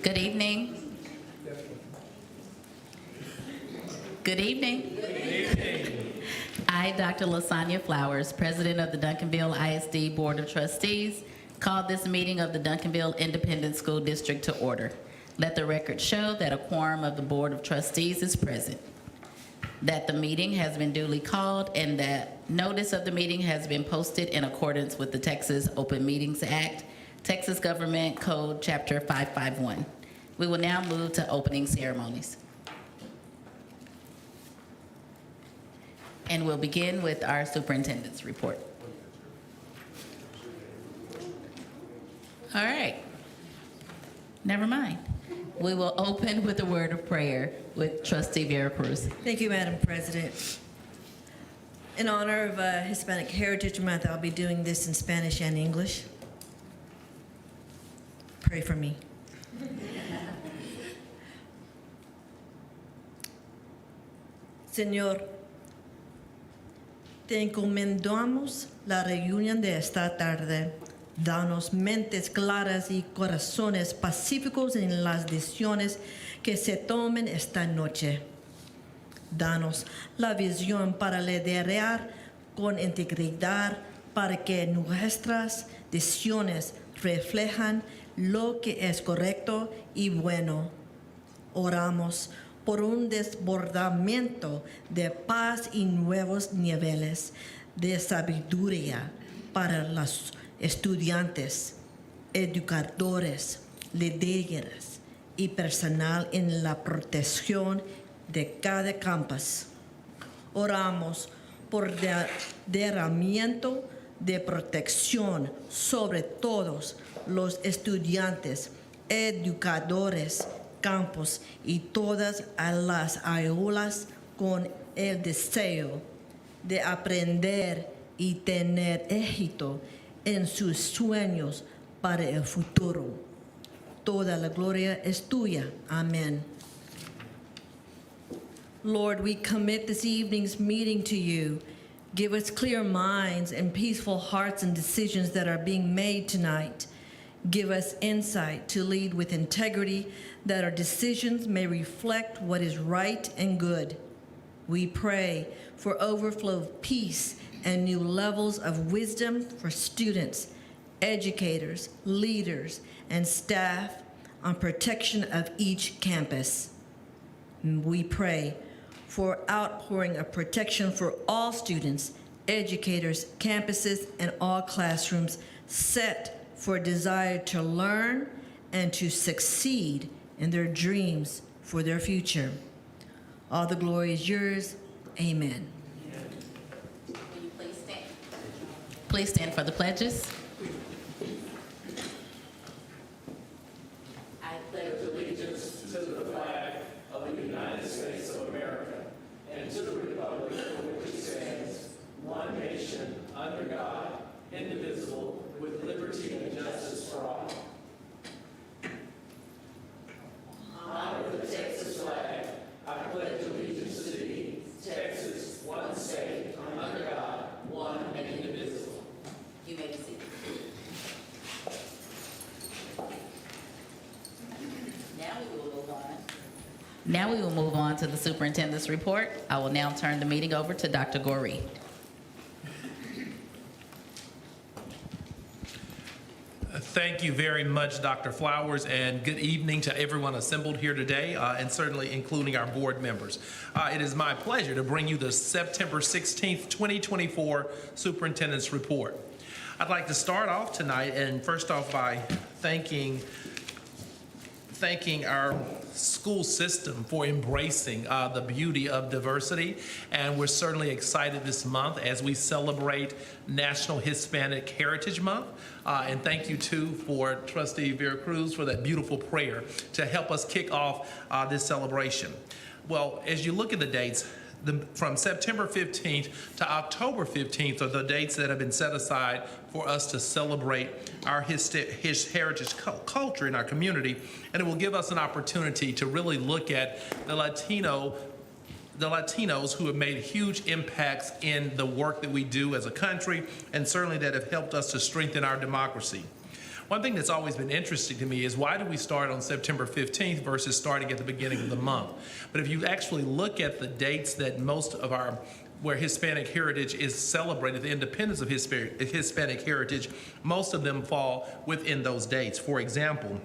Good evening. Good evening. I, Dr. Lasagna Flowers, President of the Duncanville ISD Board of Trustees, call this meeting of the Duncanville Independent School District to order. Let the record show that a quorum of the Board of Trustees is present, that the meeting has been duly called, and that notice of the meeting has been posted in accordance with the Texas Open Meetings Act, Texas Government Code, Chapter 551. We will now move to opening ceremonies. And we'll begin with our superintendent's report. All right. Never mind. We will open with a word of prayer with Trustee Vera Cruz. Thank you, Madam President. In honor of Hispanic Heritage Month, I'll be doing this in Spanish and English. Pray for me. Señor, te encomendamos la reunión de esta tarde. Danos mentes claras y corazones pacíficos en las decisiones que se tomen esta noche. Danos la visión para liderar con integridad para que nuestras decisiones reflejan lo que es correcto y bueno. Oramos por un desbordamiento de paz y nuevos niveles de sabiduría para los estudiantes, educadores, líderes y personal en la protección de cada campus. Oramos por derramamiento de protección sobre todos los estudiantes, educadores, campus y todas las aulas con el deseo de aprender y tener éxito en sus sueños para el futuro. Toda la gloria es tuya. Amen. Lord, we commit this evening's meeting to you. Give us clear minds and peaceful hearts and decisions that are being made tonight. Give us insight to lead with integrity, that our decisions may reflect what is right and good. We pray for overflow of peace and new levels of wisdom for students, educators, leaders, and staff on protection of each campus. We pray for outpouring of protection for all students, educators, campuses, and all classrooms set for a desire to learn and to succeed in their dreams for their future. All the glory is yours. Amen. Will you please stand? Please stand for the pledges. I pledge Allegiance to the flag of the United States of America and to the republic for which it stands, one nation, under God, indivisible, with liberty and justice for all. Honor the Texas flag. I pledge allegiance to thee, Texas, one state, under God, one and indivisible. You may be seated. Now we will move on to the superintendent's report. I will now turn the meeting over to Dr. Goree. Thank you very much, Dr. Flowers, and good evening to everyone assembled here today, and certainly including our board members. It is my pleasure to bring you the September 16th, 2024 Superintendent's Report. I'd like to start off tonight, and first off by thanking our school system for embracing the beauty of diversity, and we're certainly excited this month as we celebrate National Hispanic Heritage Month. And thank you too for Trustee Vera Cruz for that beautiful prayer to help us kick off this celebration. Well, as you look at the dates, from September 15th to October 15th are the dates that have been set aside for us to celebrate our heritage culture in our community, and it will give us an opportunity to really look at the Latinos who have made huge impacts in the work that we do as a country, and certainly that have helped us to strengthen our democracy. One thing that's always been interesting to me is why do we start on September 15th versus starting at the beginning of the month? But if you actually look at the dates that most of where Hispanic heritage is celebrated, the independence of Hispanic heritage, most of them fall within those dates. For example,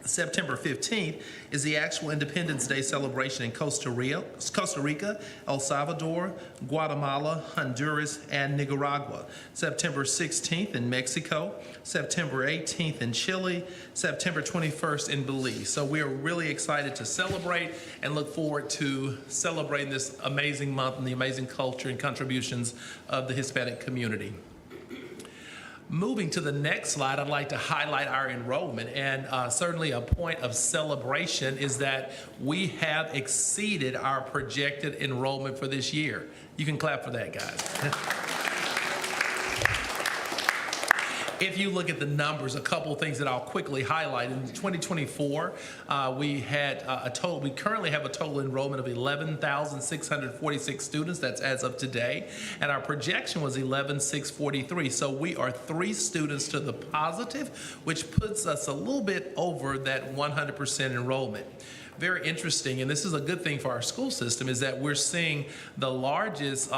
September 15th is the actual Independence Day celebration in Costa Rica, El Salvador, Guatemala, Honduras, and Nicaragua. September 16th in Mexico, September 18th in Chile, September 21st in Belize. So we are really excited to celebrate and look forward to celebrating this amazing month and the amazing culture and contributions of the Hispanic community. Moving to the next slide, I'd like to highlight our enrollment, and certainly a point of celebration is that we have exceeded our projected enrollment for this year. You can clap for that, guys. If you look at the numbers, a couple of things that I'll quickly highlight. In 2024, we currently have a total enrollment of 11,646 students. That's as of today. And our projection was 11,643. So we are 3 students to the positive, which puts us a little bit over that 100% enrollment. Very interesting, and this is a good thing for our school system, is that we're seeing the largest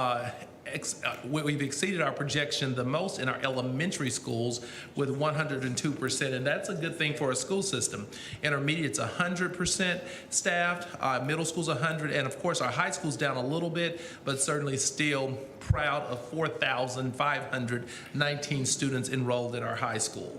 we've exceeded our projection the most in our elementary schools with 102%, and that's a good thing for a school system. Intermediate's 100% staffed, middle school's 100, and of course our high school's down a little bit, but certainly still proud of 4,519 students enrolled in our high school.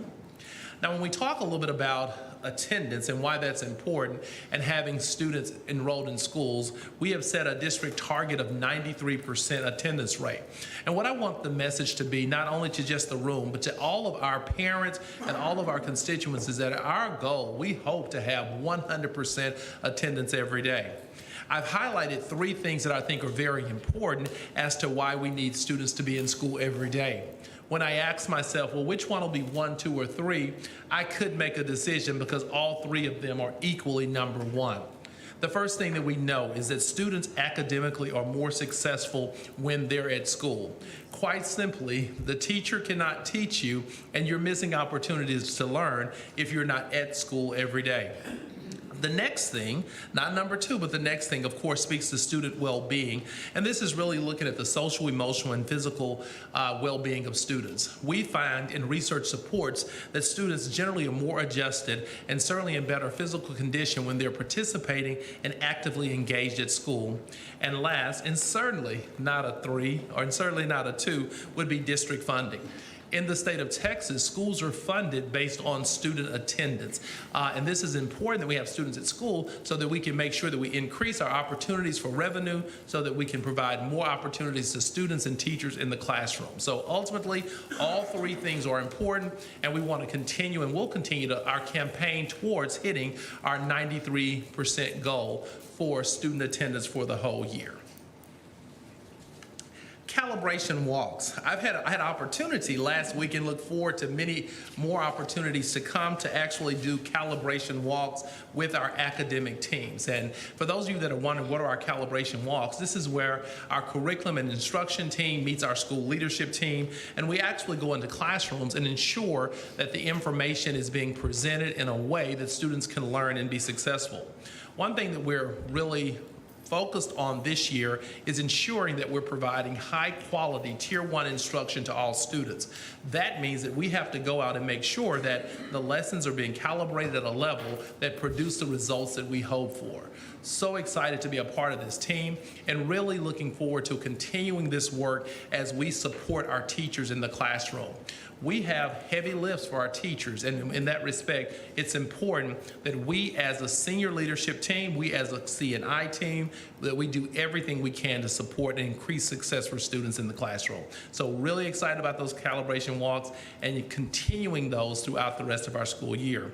Now, when we talk a little bit about attendance and why that's important and having students enrolled in schools, we have set a district target of 93% attendance rate. And what I want the message to be, not only to just the room, but to all of our parents and all of our constituents, is that our goal, we hope to have 100% attendance every day. I've highlighted 3 things that I think are very important as to why we need students to be in school every day. When I asked myself, well, which one will be 1, 2, or 3, I could make a decision because all 3 of them are equally number 1. The first thing that we know is that students academically are more successful when they're at school. Quite simply, the teacher cannot teach you, and you're missing opportunities to learn if you're not at school every day. The next thing, not number 2, but the next thing, of course, speaks to student well-being. And this is really looking at the social, emotional, and physical well-being of students. We find, and research supports, that students generally are more adjusted and certainly in better physical condition when they're participating and actively engaged at school. And last, and certainly not a 3, or certainly not a 2, would be district funding. In the state of Texas, schools are funded based on student attendance. And this is important that we have students at school so that we can make sure that we increase our opportunities for revenue so that we can provide more opportunities to students and teachers in the classroom. So ultimately, all 3 things are important, and we want to continue and will continue our campaign towards hitting our 93% goal for student attendance for the whole year. Calibration walks. I had opportunity last week and look forward to many more opportunities to come to actually do calibration walks with our academic teams. And for those of you that are wondering what are our calibration walks, this is where our curriculum and instruction team meets our school leadership team, and we actually go into classrooms and ensure that the information is being presented in a way that students can learn and be successful. One thing that we're really focused on this year is ensuring that we're providing high quality Tier 1 instruction to all students. That means that we have to go out and make sure that the lessons are being calibrated at a level that produce the results that we hope for. So excited to be a part of this team and really looking forward to continuing this work as we support our teachers in the classroom. We have heavy lifts for our teachers, and in that respect, it's important that we as a senior leadership team, we as a C&I team, that we do everything we can to support and increase success for students in the classroom. So really excited about those calibration walks and continuing those throughout the rest of our school year.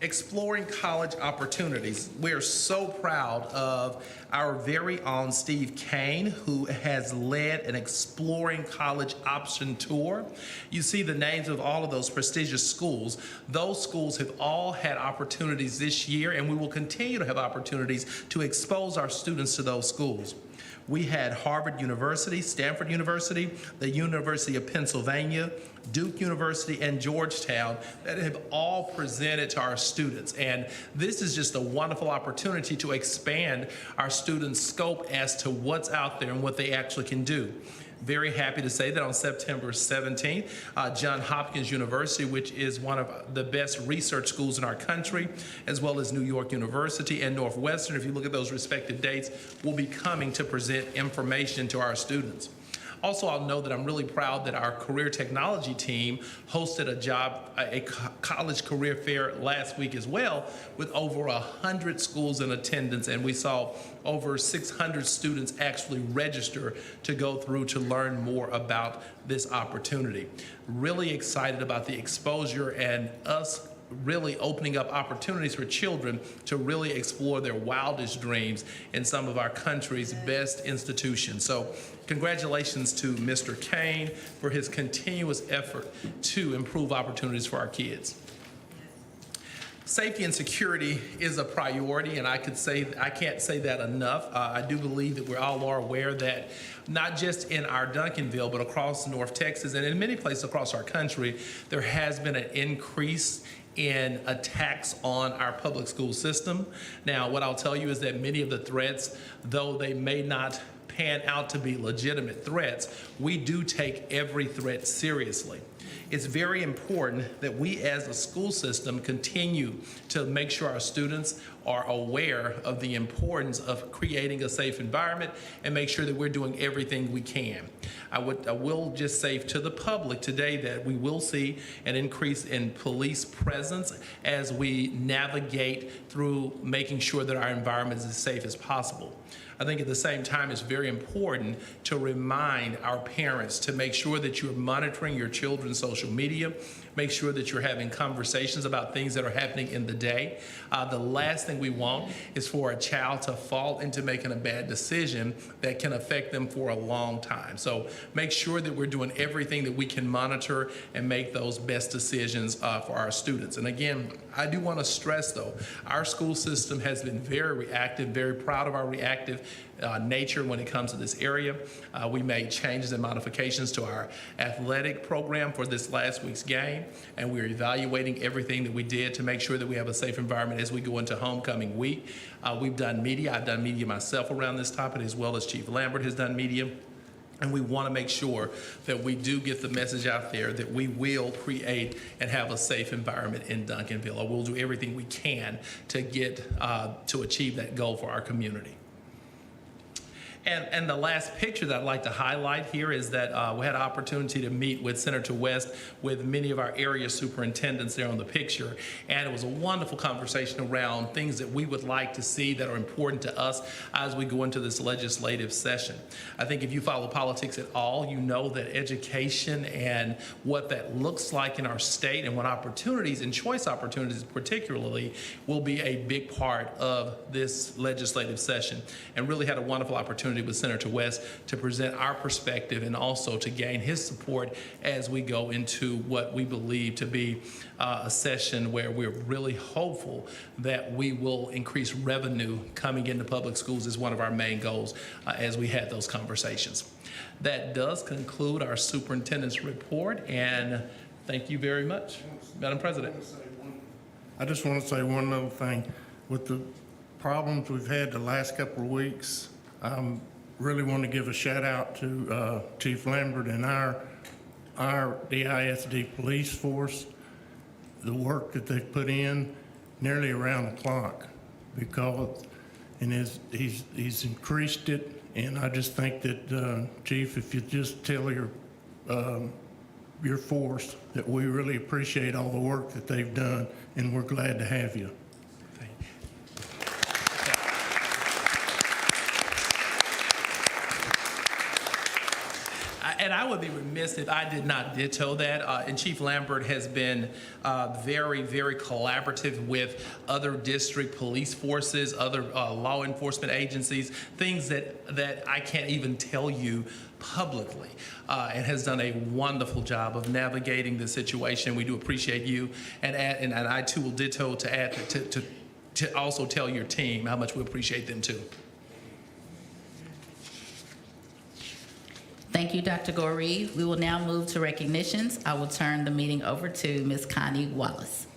Exploring college opportunities. We are so proud of our very own Steve Kane, who has led an Exploring College Option Tour. You see the names of all of those prestigious schools. Those schools have all had opportunities this year, and we will continue to have opportunities to expose our students to those schools. We had Harvard University, Stanford University, the University of Pennsylvania, Duke University, and Georgetown that have all presented to our students. And this is just a wonderful opportunity to expand our students' scope as to what's out there and what they actually can do. Very happy to say that on September 17th, Johns Hopkins University, which is one of the best research schools in our country, as well as New York University and Northwestern, if you look at those respective dates, will be coming to present information to our students. Also, I'll note that I'm really proud that our career technology team hosted a college career fair last week as well, with over 100 schools in attendance, and we saw over 600 students actually register to go through to learn more about this opportunity. Really excited about the exposure and us really opening up opportunities for children to really explore their wildest dreams in some of our country's best institutions. So congratulations to Mr. Kane for his continuous effort to improve opportunities for our kids. Safety and security is a priority, and I can't say that enough. I do believe that we all are aware that not just in our Duncanville, but across North Texas and in many places across our country, there has been an increase in attacks on our public school system. Now, what I'll tell you is that many of the threats, though they may not pan out to be legitimate threats, we do take every threat seriously. It's very important that we as a school system continue to make sure our students are aware of the importance of creating a safe environment and make sure that we're doing everything we can. I will just say to the public today that we will see an increase in police presence as we navigate through making sure that our environment is as safe as possible. I think at the same time, it's very important to remind our parents to make sure that you're monitoring your children's social media, make sure that you're having conversations about things that are happening in the day. The last thing we want is for a child to fall into making a bad decision that can affect them for a long time. So make sure that we're doing everything that we can monitor and make those best decisions for our students. And again, I do want to stress, though, our school system has been very reactive, very proud of our reactive nature when it comes to this area. We made changes and modifications to our athletic program for this last week's game, and we're evaluating everything that we did to make sure that we have a safe environment as we go into homecoming week. We've done media. I've done media myself around this topic, as well as Chief Lambert has done media. And we want to make sure that we do get the message out there that we will create and have a safe environment in Duncanville. Or we'll do everything we can to get to achieve that goal for our community. And the last picture that I'd like to highlight here is that we had an opportunity to meet with Senator West with many of our area superintendents there on the picture. And it was a wonderful conversation around things that we would like to see that are important to us as we go into this legislative session. I think if you follow politics at all, you know that education and what that looks like in our state and what opportunities and choice opportunities particularly will be a big part of this legislative session, and really had a wonderful opportunity with Senator West to present our perspective and also to gain his support as we go into what we believe to be a session where we're really hopeful that we will increase revenue coming into public schools is one of our main goals as we had those conversations. That does conclude our superintendent's report, and thank you very much, Madam President. I just want to say one little thing. With the problems we've had the last couple of weeks, I really want to give a shout out to Chief Lambert and our ISD police force, the work that they've put in nearly around the clock, because he's increased it, and I just think that Chief, if you just tell your force that we really appreciate all the work that they've done, and we're glad to have you. And I would be remiss if I did not ditto that. And Chief Lambert has been very, very collaborative with other district police forces, other law enforcement agencies, things that I can't even tell you publicly, and has done a wonderful job of navigating the situation. We do appreciate you, and I too will ditto to add to also tell your team how much we appreciate them too. Thank you, Dr. Goree. We will now move to recognitions. I will turn the meeting over to Ms. Connie Wallace.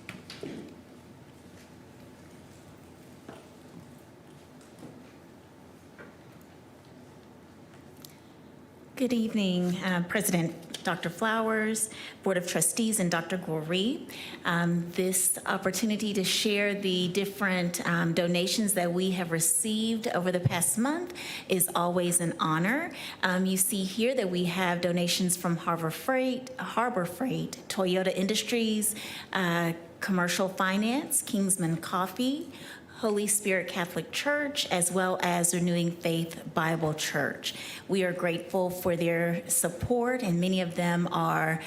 Good evening, President Dr. Flowers, Board of Trustees, and Dr. Goree. This opportunity to share the different donations that we have received over the past month is always an honor. You see here that we have donations from Harbor Freight, Toyota Industries, Commercial Finance, Kingsman Coffee, Holy Spirit Catholic Church, as well as Renewing Faith Bible Church. We are grateful for their support, and many of them are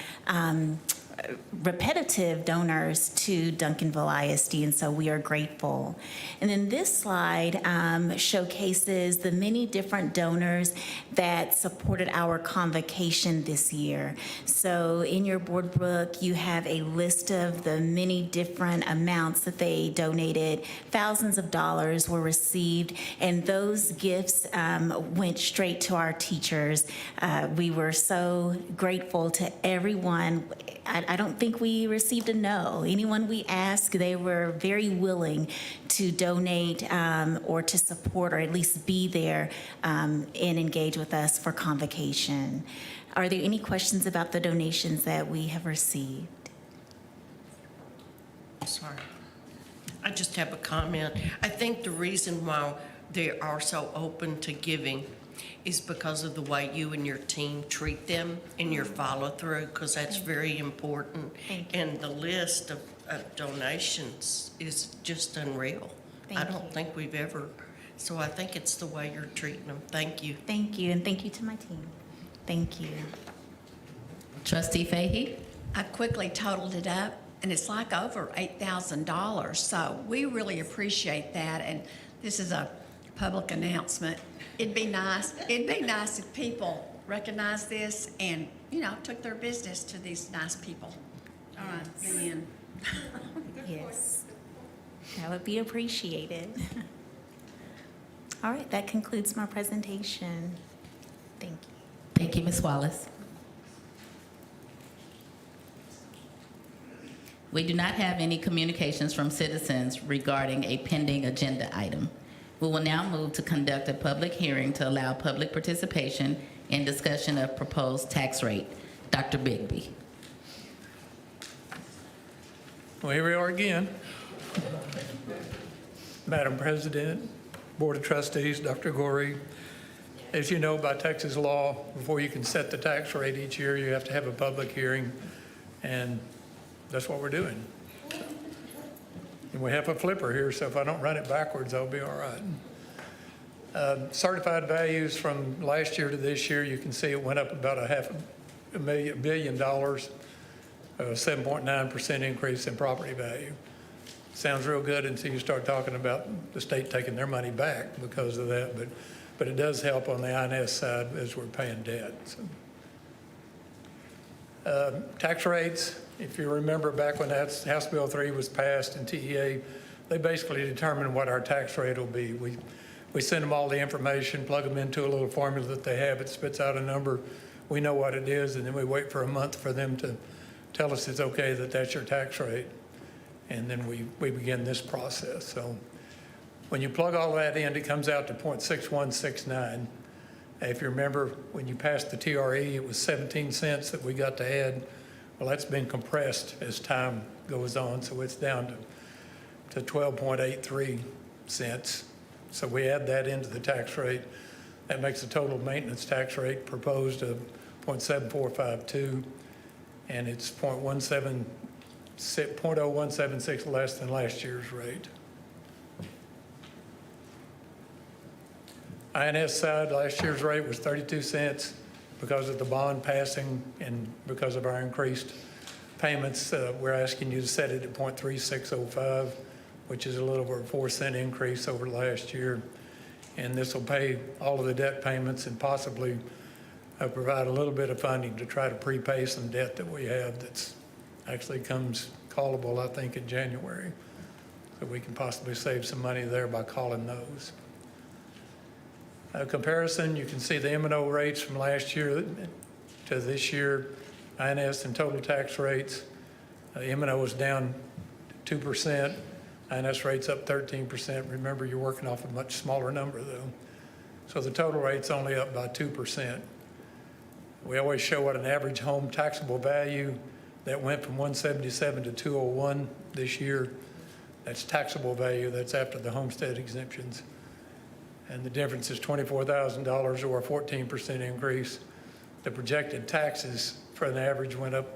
repetitive donors to Duncanville ISD, and so we are grateful. And then this slide showcases the many different donors that supported our convocation this year. So in your board book, you have a list of the many different amounts that they donated. Thousands of dollars were received, and those gifts went straight to our teachers. We were so grateful to everyone. I don't think we received a no. Anyone we asked, they were very willing to donate or to support or at least be there and engage with us for convocation. Are there any questions about the donations that we have received? Sorry. I just have a comment. I think the reason why they are so open to giving is because of the way you and your team treat them and your follow-through, because that's very important. Thank you. And the list of donations is just unreal. I Thank don't you. think we've ever, so I think it's the way you're treating them. Thank you. Thank you, and thank you to my team. Thank you. Trustee Fahey? I quickly totaled it up, and it's like over $8,000. So we really appreciate that, and this is a public announcement. It'd be nice if people recognized this and, took their business to these nice people. All right, the end. Yes, that would be appreciated. All right, that concludes my presentation. Thank you. Thank you, Ms. Wallace. We do not have any communications from citizens regarding a pending agenda item. We will now move to conduct a public hearing to allow public participation in discussion of proposed tax rate. Dr. Bigby. Well, here we are again. Madam President, Board of Trustees, Dr. Goree, as you know, by Texas law, before you can set the tax rate each year, you have to have a public hearing, and that's what we're doing. And we have a flipper here, so if I don't run it backwards, I'll be all right. Certified values from last year to this year, you can see it went up about $500 million, 7.9% increase in property value. Sounds real good until you start talking about the state taking their money back because of that, but it does help on the INS side as we're paying debt. So. Tax rates, if you remember back when House Bill 3 was passed and TEA, they basically determined what our tax rate will be. We send them all the information, plug them into a little formula that they have. It spits out a number. We know what it is, and then we wait for a month for them to tell us it's okay that that's your tax rate. And then we begin this process. So when you plug all that in, it comes out to 0.6169. If you remember, when you passed the TRE, it was 17 cents that we got to add. Well, that's been compressed as time goes on, so it's down to 12.83 cents. So we add that into the tax rate. That makes the total maintenance tax rate proposed of 0.7452, and it's 0.0176 less than last year's rate. INS side, last year's rate was 32 cents because of the bond passing and because of our increased payments. We're asking you to set it at 0.3605, which is a little over a 4-cent increase over last year. And this will pay all of the debt payments and possibly provide a little bit of funding to try to prepay some debt that we have that's actually comes callable, I think, in January. So we can possibly save some money there by calling those. Comparison, you can see the M&O rates from last year to this year, INS and total tax rates. M&O was down 2%, INS rates up 13%. Remember, you're working off a much smaller number though. So the total rate's only up by 2%. We always show what an average home taxable value that went from 177 to 201 this year. That's taxable value, that's after the homestead exemptions. And the difference is $24,000 or a 14% increase. The projected taxes for an average went up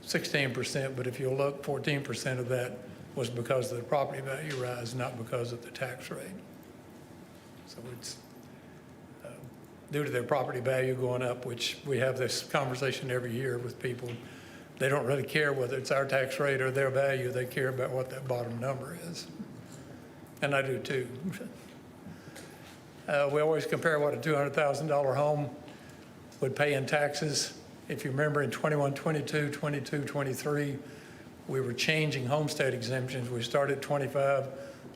16%, but if you look, 14% of that was because of the property value rise, not because of the tax rate. So it's due to their property value going up, which we have this conversation every year with people. They don't really care whether it's our tax rate or their value. They care about what that bottom number is. And I do too. We always compare what a $200,000 home would pay in taxes. If you remember in 21, 22, 22, 23, we were changing homestead exemptions. We started at 25,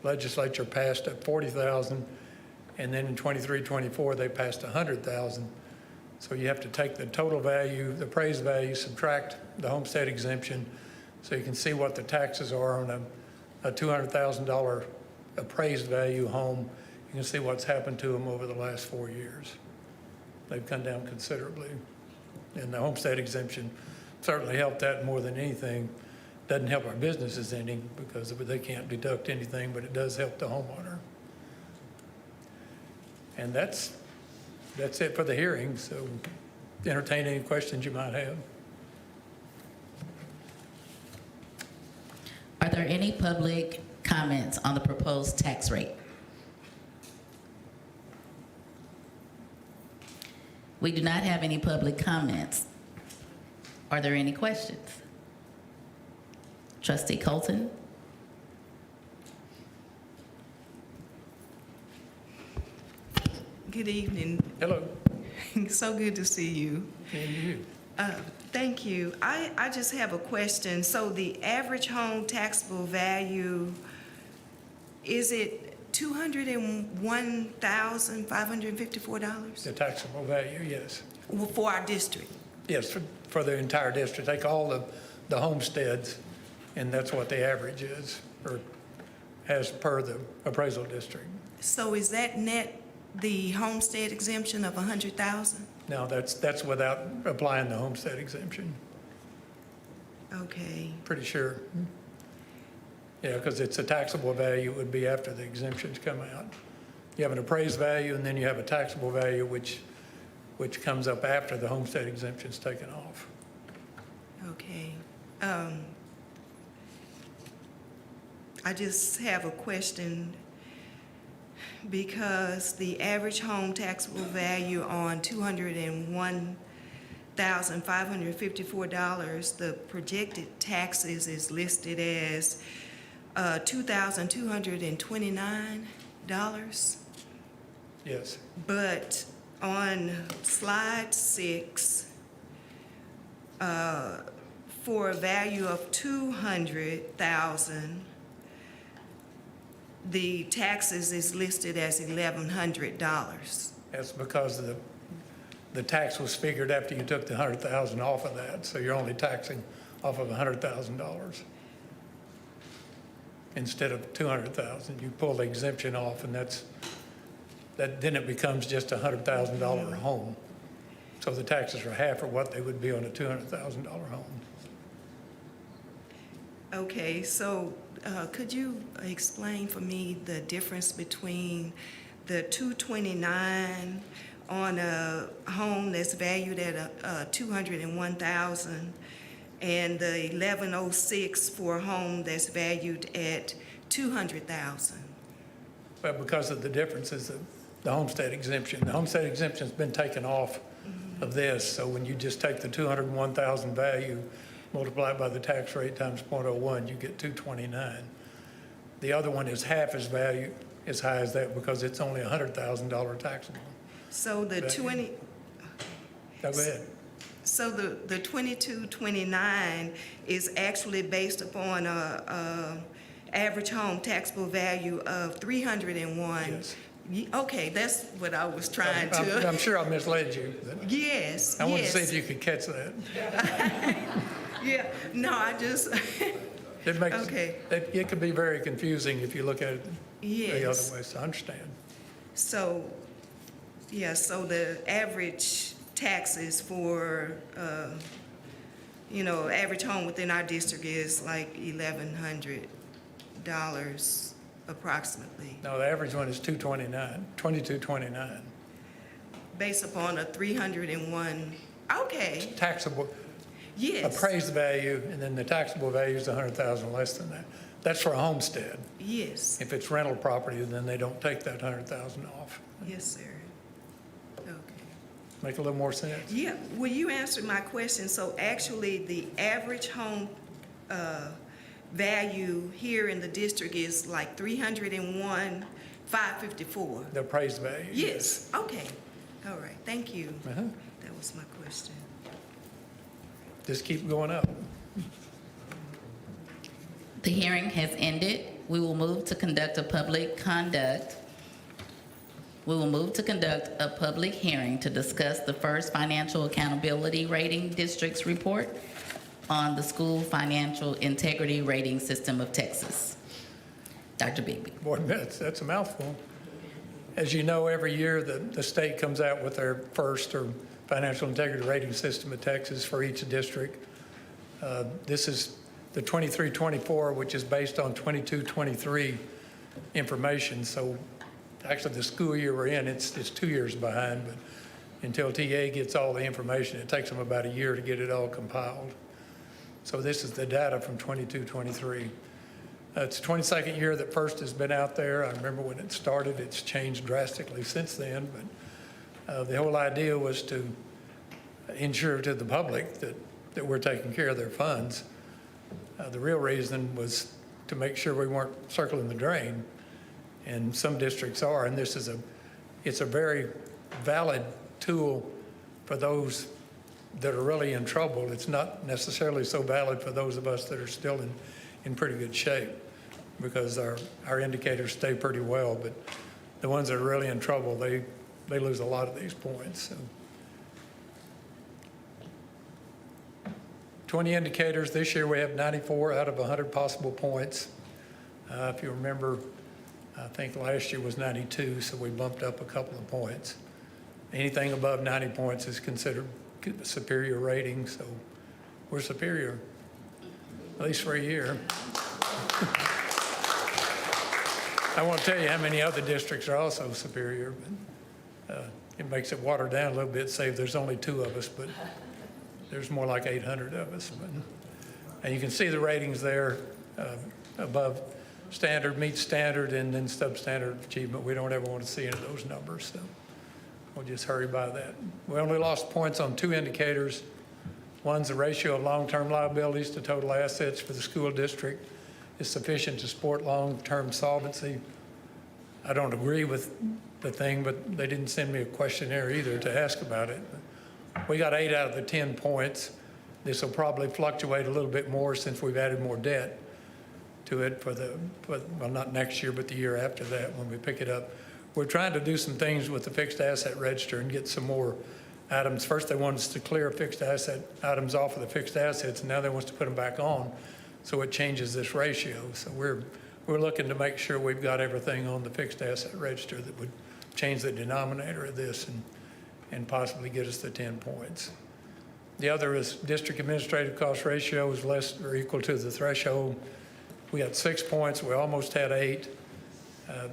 legislature passed at 40,000, and then in 23, 24, they passed 100,000. So you have to take the total value, the appraised value, subtract the homestead exemption, so you can see what the taxes are on a $200,000 appraised value home. You can see what's happened to them over the last 4 years. They've come down considerably. And the homestead exemption certainly helped that more than anything. Doesn't help our businesses any because they can't deduct anything, but it does help the homeowner. And that's it for the hearing, so entertain any questions you might have. Are there any public comments on the proposed tax rate? We do not have any public comments. Are there any questions? Trustee Colton? Good evening. Hello. So good to see you. And you. Thank you. I just have a question. So the average home taxable value, is it $201,554? The taxable value, yes. For our district? Yes, for the entire district. Take all the homesteads, and that's what the average is, or as per the appraisal district. So is that net the homestead exemption of 100,000? No, that's without applying the homestead exemption, Okay. pretty sure. Yeah, because it's a taxable value, it would be after the exemptions come out. You have an appraised value, and then you have a taxable value, which comes up after the homestead exemption's taken off. Okay. I just have a question because the average home taxable value on $201,554, the projected taxes is listed as $2,229. Yes, But on slide 6, for a value of 200,000, the taxes is listed as $1,100. that's because the tax was figured after you took the 100,000 off of that, so you're only taxing off of $100,000 instead of 200,000. You pull the exemption off, and then it becomes just a $100,000 home. So the taxes are half of what they would be on a $200,000 home. Okay, so could you explain for me the difference between the 229 on a home that's valued at 201,000 and the 1106 for a home that's valued at 200,000? Well, because of the differences of the homestead exemption. The homestead exemption's been taken off of this, so when you just take the 201,000 value, multiply it by the tax rate times 0.01, you get 229. The other one is half as value, as high as that, because it's only $100,000 taxable. So the That- 20, Now, go ahead. so the 2229 is actually based upon a average home taxable value of 301. Yes. Okay, that's what I was trying to. I'm sure I misled you, but Yes, I wanted to see yes. if you could catch that. Yeah, no, I just, It makes, Okay. it can be very confusing if you look at it the other yes. way, so I understand. So, yeah, so the average taxes for, average home within our district is like $1,100 approximately, No, the average one is 2229. based upon a 301, okay, Taxable, yes, appraised value, and then the taxable value is 100,000 less than that. That's for a homestead. yes, If it's rental property, then they don't take that 100,000 off. yes, sir. Okay. Make a little more sense? Yeah, well, you answered my question. So actually, the average home value here in the district is like 301,554. The appraised value. Yes, okay, all right, thank you. Uh-huh. That was my question. Just keep going up. The hearing has ended. We will move to conduct a public hearing to discuss the first Financial Accountability Rating District's report on the School Financial Integrity Rating System of Texas. Dr. Beebe. Boy, that's a mouthful. As you know, every year the state comes out with their first or financial integrity rating system of Texas for each district. This is the 23-24, which is based on 22-23 information. So actually the school year we're in, it's 2 years behind, but until TA gets all the information, it takes them about a year to get it all compiled. So this is the data from 22-23. It's the 22nd year that FIRST has been out there. I remember when it started, it's changed drastically since then, but the whole idea was to ensure to the public that we're taking care of their funds. The real reason was to make sure we weren't circling the drain, and some districts are, and it's a very valid tool for those that are really in trouble. It's not necessarily so valid for those of us that are still in pretty good shape, because our indicators stay pretty well, but the ones that are really in trouble, they lose a lot of these points. So 20 indicators. This year we have 94 out of 100 possible points. If you remember, I think last year was 92, so we bumped up a couple of points. Anything above 90 points is considered superior rating, so we're superior, at least for a year. I won't tell you how many other districts are also superior, but it makes it water down a little bit, say there's only 2 of us, but there's more like 800 of us. And you can see the ratings there, above standard, meets standard, and then substandard achievement. We don't ever want to see any of those numbers, so we'll just hurry by that. We only lost points on 2 indicators. One's the ratio of long-term liabilities to total assets for the school district is sufficient to support long-term solvency. I don't agree with the thing, but they didn't send me a questionnaire either to ask about it. We got 8 out of the 10 points. This will probably fluctuate a little bit more since we've added more debt to it well, not next year, but the year after that when we pick it up. We're trying to do some things with the fixed asset register and get some more items. First, they want us to clear fixed asset items off of the fixed assets, and now they want us to put them back on, so it changes this ratio. So we're looking to make sure we've got everything on the fixed asset register that would change the denominator of this and possibly get us to 10 points. The other is district administrative cost ratio is less or equal to the threshold. We got 6 points. We almost had 8.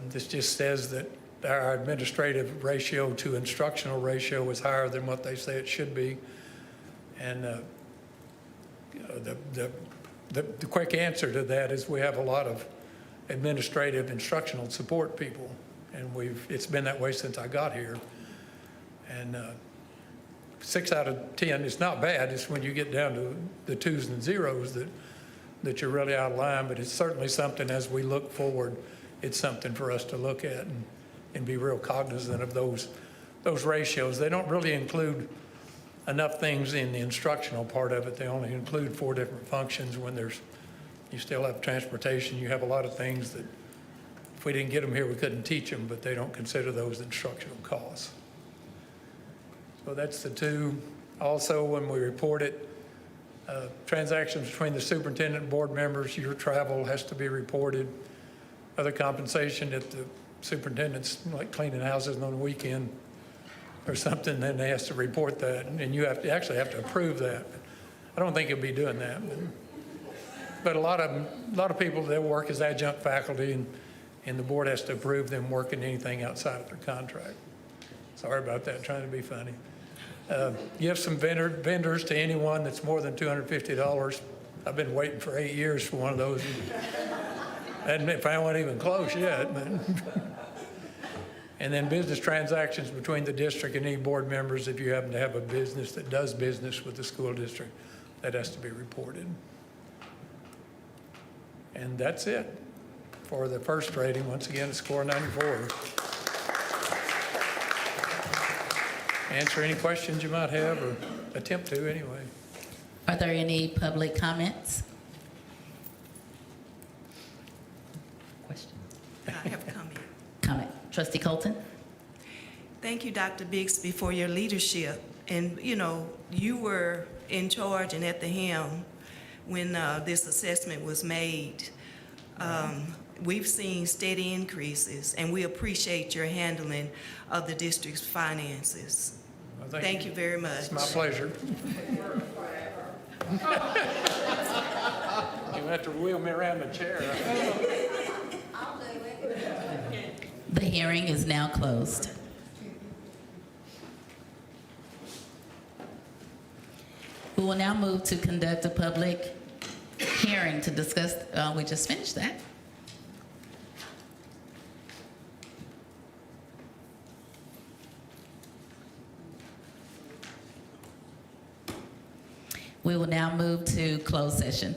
This just says that our administrative ratio to instructional ratio is higher than what they say it should be. And the quick answer to that is we have a lot of administrative instructional support people, and it's been that way since I got here. And 6 out of 10 is not bad. It's when you get down to the 2s and 0s that you're really out of line, but it's certainly something as we look forward, it's something for us to look at and be real cognizant of those ratios. They don't really include enough things in the instructional part of it. They only include 4 different functions when you still have transportation. You have a lot of things that if we didn't get them here, we couldn't teach them, but they don't consider those instructional costs. So that's the two. Also, when we report it, transactions between the superintendent and board members, your travel has to be reported. Other compensation that the superintendent's like cleaning houses on the weekend or something, then they has to report that, and you actually have to approve that. I don't think you'll be doing that, but a lot of people that work as adjunct faculty, and the board has to approve them working anything outside of their contract. Sorry about that, trying to be funny. Give some vendors to anyone that's more than $250. I've been waiting for 8 years for one of those. Hadn't found one even close yet. But and then business transactions between the district and any board members, if you happen to have a business that does business with the school district, that has to be reported. And that's it for the first rating. Once again, score 94. Answer any questions you might have, or attempt to anyway. Are there any public comments? Question. I have a comment. Comment. Trustee Colton? Thank you, Dr. Bixby, for your leadership. And, you know, you were in charge and at the helm when this assessment was made. We've seen steady increases, and we appreciate your handling of the district's finances. Well, Thank you very much. It's my pleasure. You have to wheel me around the chair. The hearing is now closed. We will now move to conduct a public hearing to discuss, we just finished that. We will now move to closed session.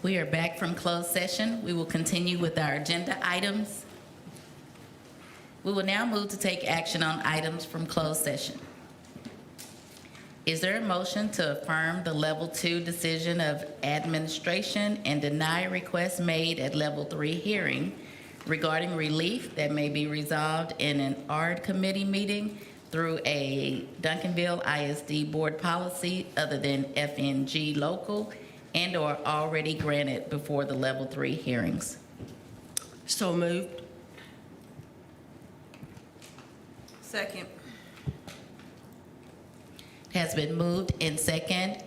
We are back from closed session. We will continue with our agenda items. We will now move to take action on items from closed session. Is there a motion to affirm the Level 2 decision of administration and deny requests made at Level 3 hearing regarding relief that may be resolved in an ARD committee meeting through a Duncanville ISD board policy other than FNG local and/or already granted before the Level 3 hearings? So moved. Second. Has been moved in second.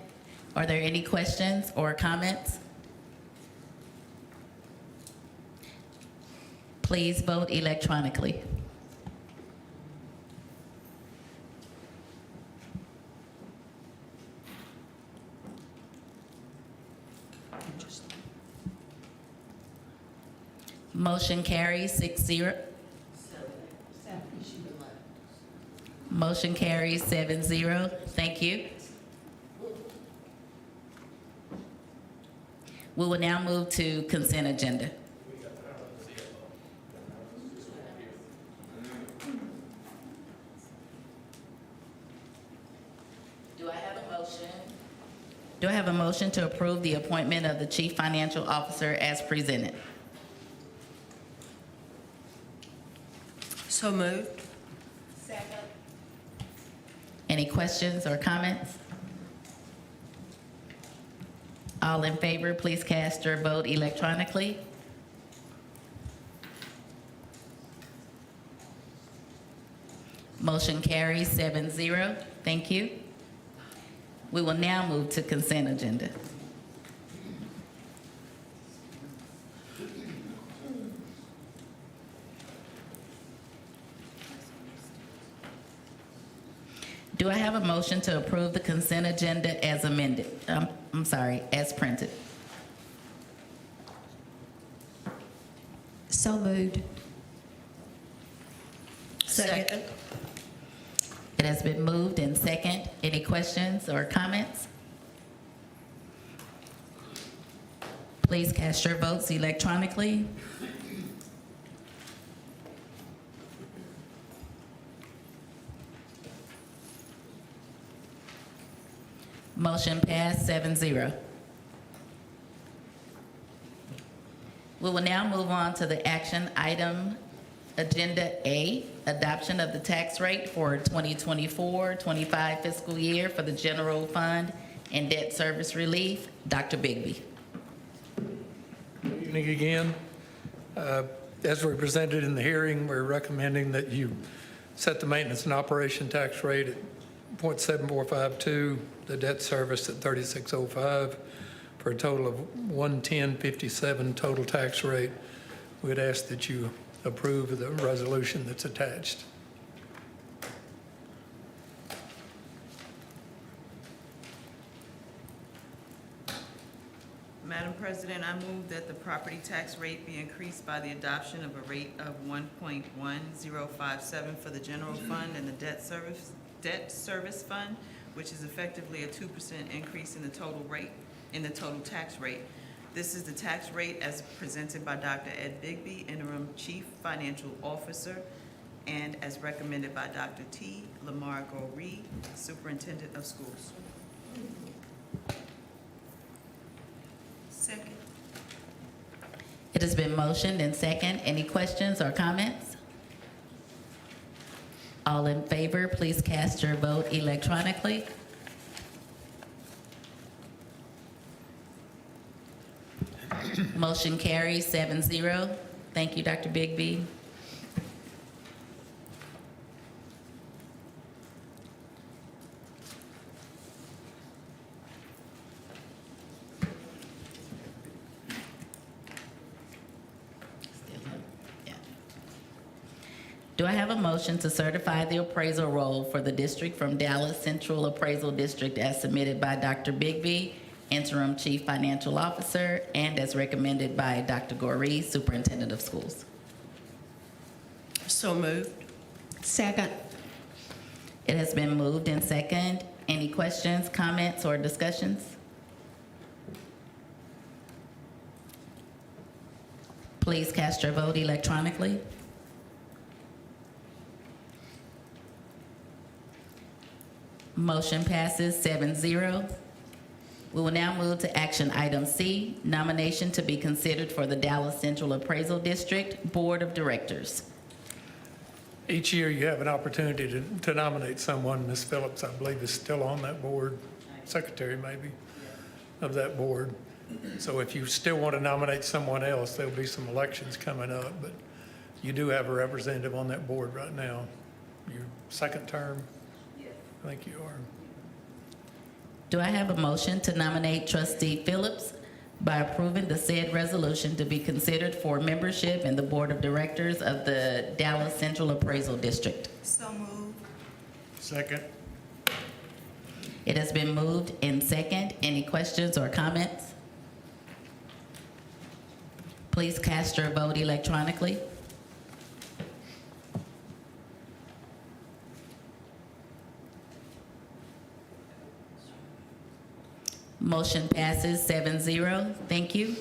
Are there any questions or comments? Please vote electronically. Motion carries 6-0. Motion carries 7-0. Thank you. We will now move to consent agenda. Do I have a motion? Do I have a motion to approve the appointment of the Chief Financial Officer as presented? So moved. Any questions or comments? All in favor, please cast your vote electronically. Motion carries 7-0. Thank you. We will now move to consent agenda. Do I have a motion to approve the consent agenda as amended? As printed. So moved. Second. It has been moved in second. Any questions or comments? Please cast your votes electronically. Motion passed 7-0. We will now move on to the action item, Agenda A, adoption of the tax rate for 2024-25 fiscal year for the general fund and debt service relief. Dr. Bigby. Good evening again. As we presented in the hearing, we're recommending that you set the maintenance and operation tax rate at 0.7452, the debt service at 3605, for a total of 110.57 total tax rate. We'd ask that you approve the resolution that's attached. Madam President, I move that the property tax rate be increased by the adoption of a rate of 1.1057 for the general fund and the debt service fund, which is effectively a 2% increase in the total tax rate. This is the tax rate as presented by Dr. Ed Bigby, Interim Chief Financial Officer, and as recommended by Dr. T. Lamar Goree, Superintendent of Schools. Second. It has been motioned and second. Any questions or comments? All in favor, please cast your vote electronically. Motion carries 7-0. Thank you, Dr. Bigby. Do I have a motion to certify the appraisal roll for the district from Dallas Central Appraisal District as submitted by Dr. Bigby, Interim Chief Financial Officer, and as recommended by Dr. Goree, Superintendent of Schools? So moved. Second. It has been moved and second. Any questions, comments, or discussions? Please cast your vote electronically. Motion passes 7-0. We will now move to action item C, nomination to be considered for the Dallas Central Appraisal District Board of Directors. Each year, you have an opportunity to nominate someone. Ms. Phillips, I believe, is still on that board, secretary maybe, of that board. So if you still want to nominate someone else, there'll be some elections coming up, but you do have a representative on that board right now. Your second term? Yes. I think you are. Do I have a motion to nominate Trustee Phillips by approving the said resolution to be considered for membership in the Board of Directors of the Dallas Central Appraisal District? So moved. Second. It has been moved in second. Any questions or comments? Please cast your vote electronically. Motion passes 7-0. Thank you.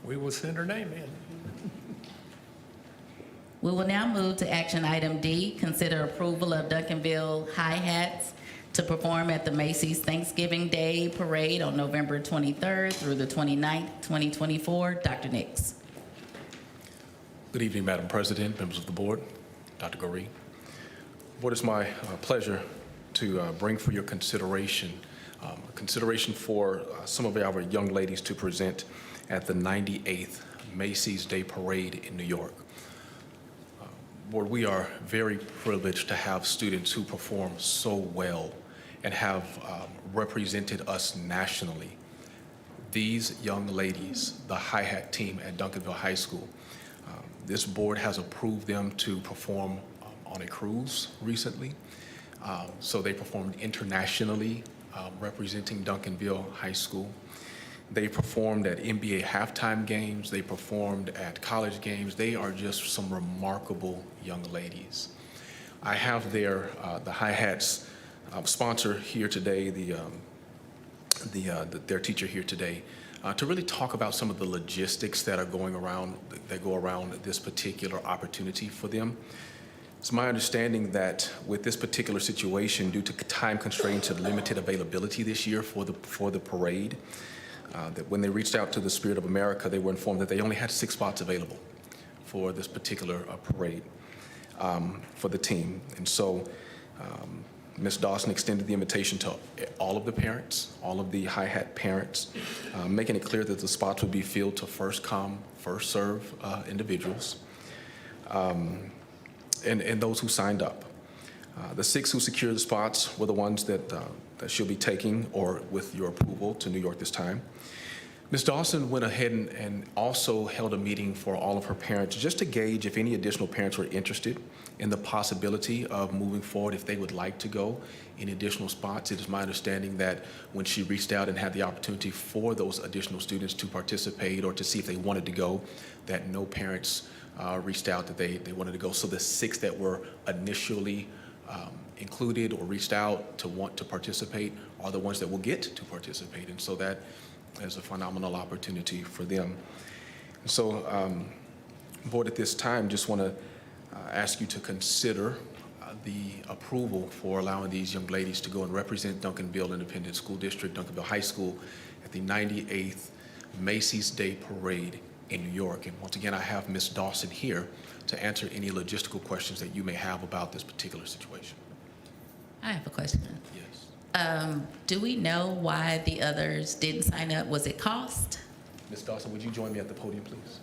We will send her name in. We will now move to action item D, consider approval of Duncanville hi-hats to perform at the Macy's Thanksgiving Day Parade on November 23rd through the 29th, 2024. Dr. Nix. Good evening, Madam President, members of the board, Dr. Goree. Board, it's my pleasure to bring for your consideration for some of our young ladies to present at the 98th Macy's Day Parade in New York. Board, we are very privileged to have students who perform so well and have represented us nationally. These young ladies, the hi-hat team at Duncanville High School, this board has approved them to perform on a cruise recently. So they performed internationally, representing Duncanville High School. They performed at NBA halftime games. They performed at college games. They are just some remarkable young ladies. I have their the hi-hats sponsor here today, their teacher here today, to really talk about some of the logistics that go around this particular opportunity for them. It's my understanding that with this particular situation, due to time constraints and limited availability this year for the parade, that when they reached out to the Spirit of America, they were informed that they only had 6 spots available for this particular parade for the team. And so Ms. Dawson extended the invitation to all of the parents, all of the hi-hat parents, making it clear that the spots would be filled to first come, first serve individuals, and those who signed up. The 6 who secured the spots were the ones that she'll be taking, or with your approval, to New York this time. Ms. Dawson went ahead and also held a meeting for all of her parents just to gauge if any additional parents were interested in the possibility of moving forward if they would like to go in additional spots. It is my understanding that when she reached out and had the opportunity for those additional students to participate or to see if they wanted to go, that no parents reached out that they wanted to go. So the 6 that were initially included or reached out to want to participate are the ones that will get to participate. And so that is a phenomenal opportunity for them. And so, board, at this time, just want to ask you to consider the approval for allowing these young ladies to go and represent Duncanville Independent School District, Duncanville High School, at the 98th Macy's Day Parade in New York. And once again, I have Ms. Dawson here to answer any logistical questions that you may have about this particular situation. I have a question. Yes. Do we know why the others didn't sign up? Was it cost? Ms. Dawson, would you join me at the podium, please?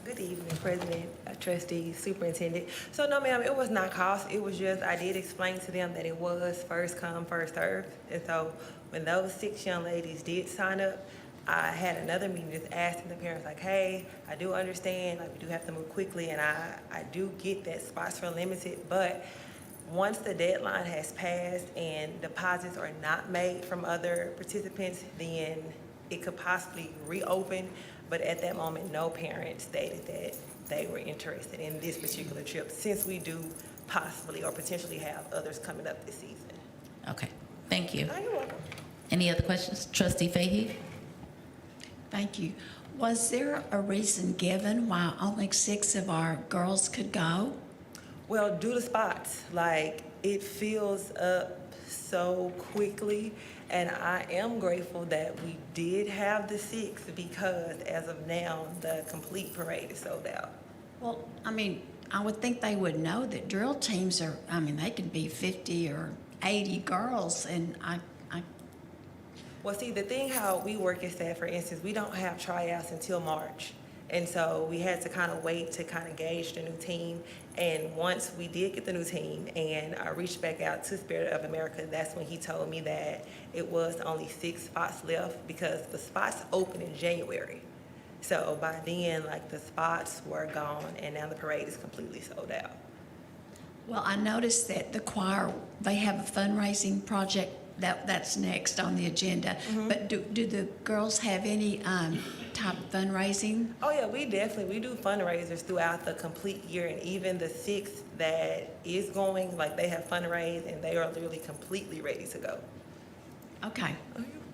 Good evening, President, Trustees, Superintendent. So no, ma'am, it was not cost. It was just, I did explain to them that it was first come, first served. And so when those 6 young ladies did sign up, I had another meeting just asking the parents like, hey, I do understand, like we do have to move quickly, and I do get that spots are limited, but once the deadline has passed and deposits are not made from other participants, then it could possibly reopen. But at that moment, no parent stated that they were interested in this particular trip, since we do possibly or potentially have others coming up this season. Okay, thank you. Oh, you're welcome. Any other questions? Trustee Fahey? Thank you. Was there a reason given why only 6 of our girls could go? Well, due to spots, like it fills up so quickly, and I am grateful that we did have the 6 because as of now, the complete parade is sold out. Well, I mean, I would think they would know that drill teams are, I mean, they could be 50 or 80 girls, and Well, see, the thing how we work is that, for instance, we don't have tryouts until March. And so we had to kind of wait to kind of gauge the new team. And once we did get the new team and I reached back out to Spirit of America, that's when he told me that it was only 6 spots left because the spots open in January. So by then, like, the spots were gone and now the parade is completely sold out. well, I noticed that the choir, they have a fundraising project that's next on the agenda. But do the girls have any type of fundraising? Oh yeah, we do fundraisers throughout the complete year, and even the 6 that is going, like they have fundraised and they are literally completely ready to go. Okay,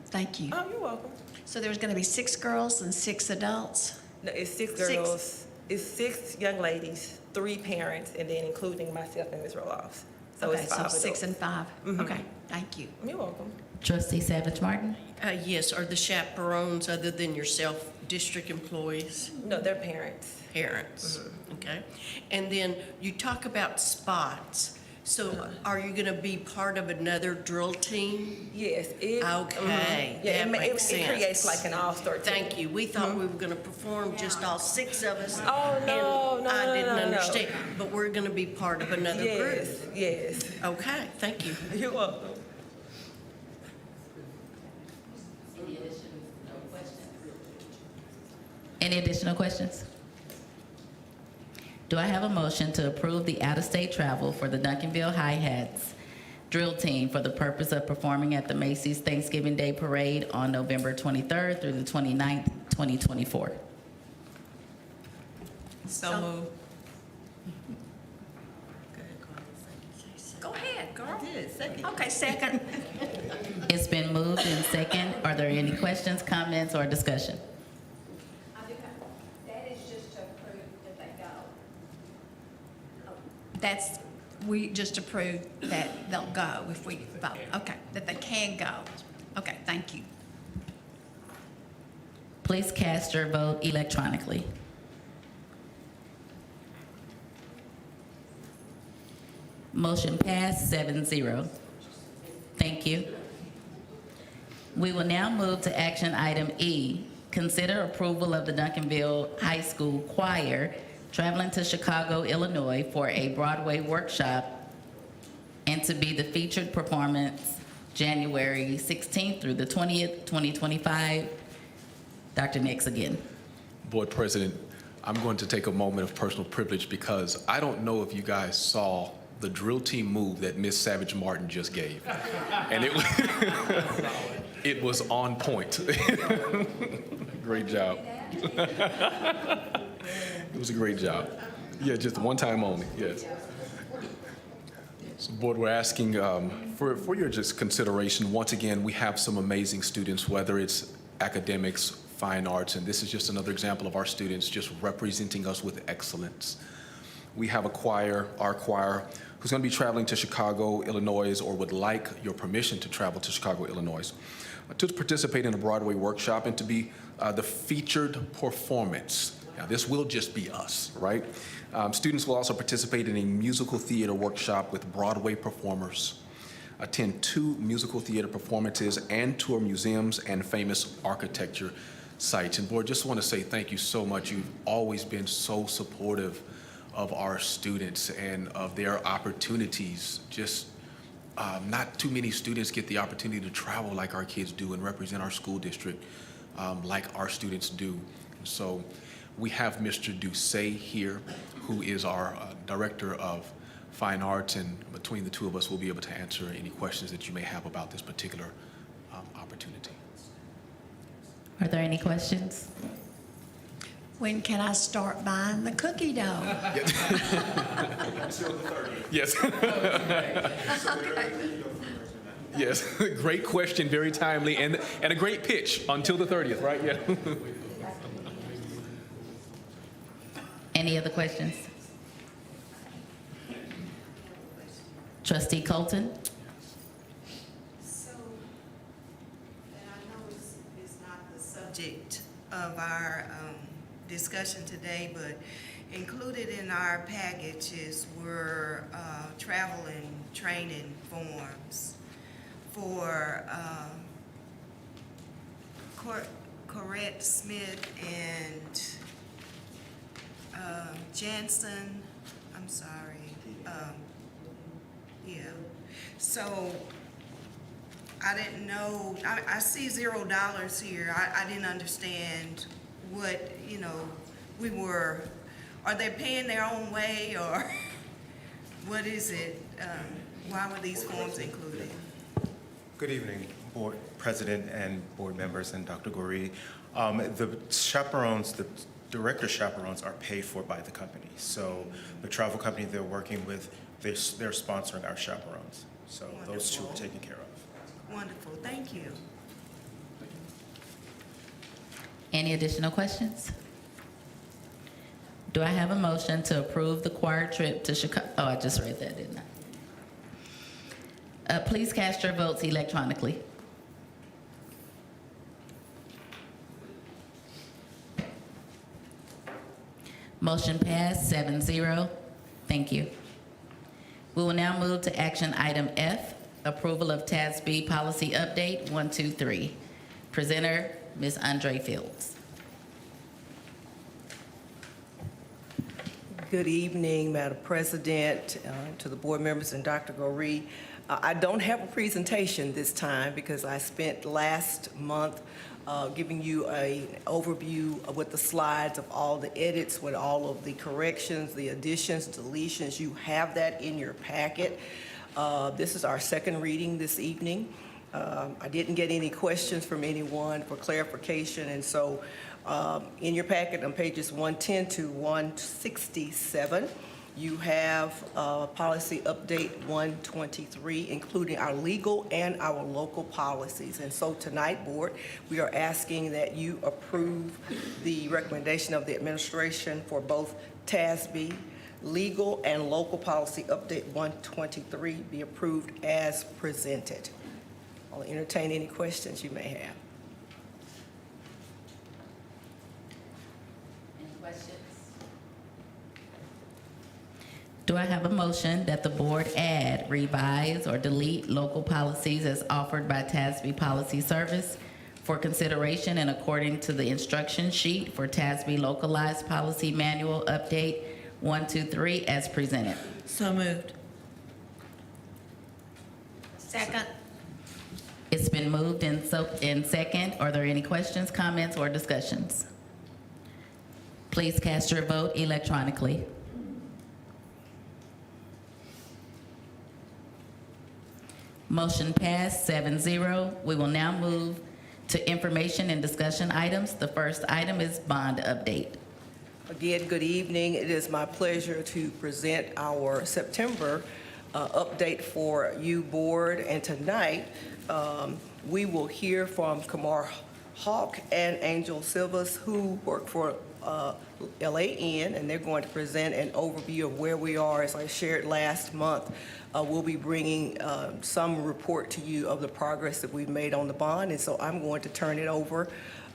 thank you. Oh, you're welcome. So there's going to be 6 girls and 6 adults? No, it's 6 Six. girls, it's 6 young ladies, 3 parents, and then including myself and Ms. Roloffs. So Okay, it's 5 so 6 and 5. Mhm. Okay, thank you. You're welcome. Trustee Savage Martin? Yes, are the chaperones, other than yourself, district employees? No, they're parents. Parents, okay? And then you talk about spots. So are you going to be part of another drill team? Yes. It, Okay, Yeah, that makes it creates sense. like an all-star team. Thank you. We thought we were going to perform just all 6 of us. Oh, no, and no, I no, didn't no, no. understand, but we're going to be part of another group. Yes. Okay, thank you. You're welcome. Any additional questions? Do I have a motion to approve the out-of-state travel for the Duncanville Hi-Hats drill team for the purpose of performing at the Macy's Thanksgiving Day Parade on November 23rd through the 29th, 2024? So moved. Go ahead, girl. I did, second. Okay, second. It's been moved in second. Are there any questions, comments, or discussion? I do have, that is just to approve that they go. That's, we just approved that they'll go if we vote. Okay, that they can go. Okay, thank you. Please cast your vote electronically. Motion passed 7-0. Thank you. We will now move to action item E. Consider approval of the Duncanville High School Choir traveling to Chicago, Illinois for a Broadway workshop and to be the featured performance January 16th through the 20th, 2025. Dr. Nix again. Board President, I'm going to take a moment of personal privilege because I don't know if you guys saw the drill team move that Miss Savage Martin just gave. And it was on point. Great job. It was a great job. Yeah, just one time only, yes. So Board, we're asking for your just consideration. Once again, we have some amazing students, whether it's academics, fine arts, and this is just another example of our students just representing us with excellence. We have a choir, our choir, who's going to be traveling to Chicago, Illinois, or would like your permission to travel to Chicago, Illinois, to participate in a Broadway workshop and to be the featured performance. Now, this will just be us, right? Students will also participate in a musical theater workshop with Broadway performers, attend 2 musical theater performances, and tour museums and famous architecture sites. And Board, just want to say thank you so much. You've always been so supportive of our students and of their opportunities. Just not too many students get the opportunity to travel like our kids do and represent our school district like our students do. So we have Mr. Doucet here, who is our Director of Fine Arts, and between the two of us, we'll be able to answer any questions that you may have about this particular opportunity. Are there any questions? When can I start buying the cookie dough? Yes. Yes, great question, very timely, and a great pitch until the 30th, right? Yeah. Any other questions? Trustee Colton? So, and I know it's not the subject of our discussion today, but included in our packages were travel and training forms for Corette Smith and Jansen. I'm sorry. Yeah. So I didn't know, I see $0 here. I didn't understand what, are they paying their own way or what is it? Why were these forms included? Good evening, Board President and board members and Dr. Goree. The chaperones, the director chaperones are paid for by the company. So the travel company they're working with, they're sponsoring our chaperones. So those two are taken care of. Wonderful, thank you. Any additional questions? Do I have a motion to approve the choir trip to Chicago? Oh, I just read that, didn't I? Please cast your votes electronically. Motion passed 7-0. Thank you. We will now move to action item F, approval of TASB policy update 123. Presenter, Ms. Andre Fields. Good evening, Madam President, to the board members and Dr. Goree. I don't have a presentation this time because I spent last month giving you an overview with the slides of all the edits, with all of the corrections, the additions, deletions. You have that in your packet. This is our second reading this evening. I didn't get any questions from anyone for clarification, and so in your packet on pages 110 to 167, you have policy update 123, including our legal and our local policies. And so tonight, board, we are asking that you approve the recommendation of the administration for both TASB, legal and local policy update 123 be approved as presented. I'll entertain any questions you may have. Any questions? Do I have a motion that the board add, revise, or delete local policies as offered by TASB Policy Service for consideration and according to the instruction sheet for TASB Localized Policy Manual Update 123 as presented? So moved. Second. It's been moved in second. Are there any questions, comments, or discussions? Please cast your vote electronically. Motion passed 7-0. We will now move to information and discussion items. The first item is bond update. Again, good evening. It is my pleasure to present our September update for you, board. And tonight, we will hear from Kamar Hawk and Angel Silvas, who work for LAN, and they're going to present an overview of where we are. As I shared last month, we'll be bringing some report to you of the progress that we've made on the bond, and so I'm going to turn it over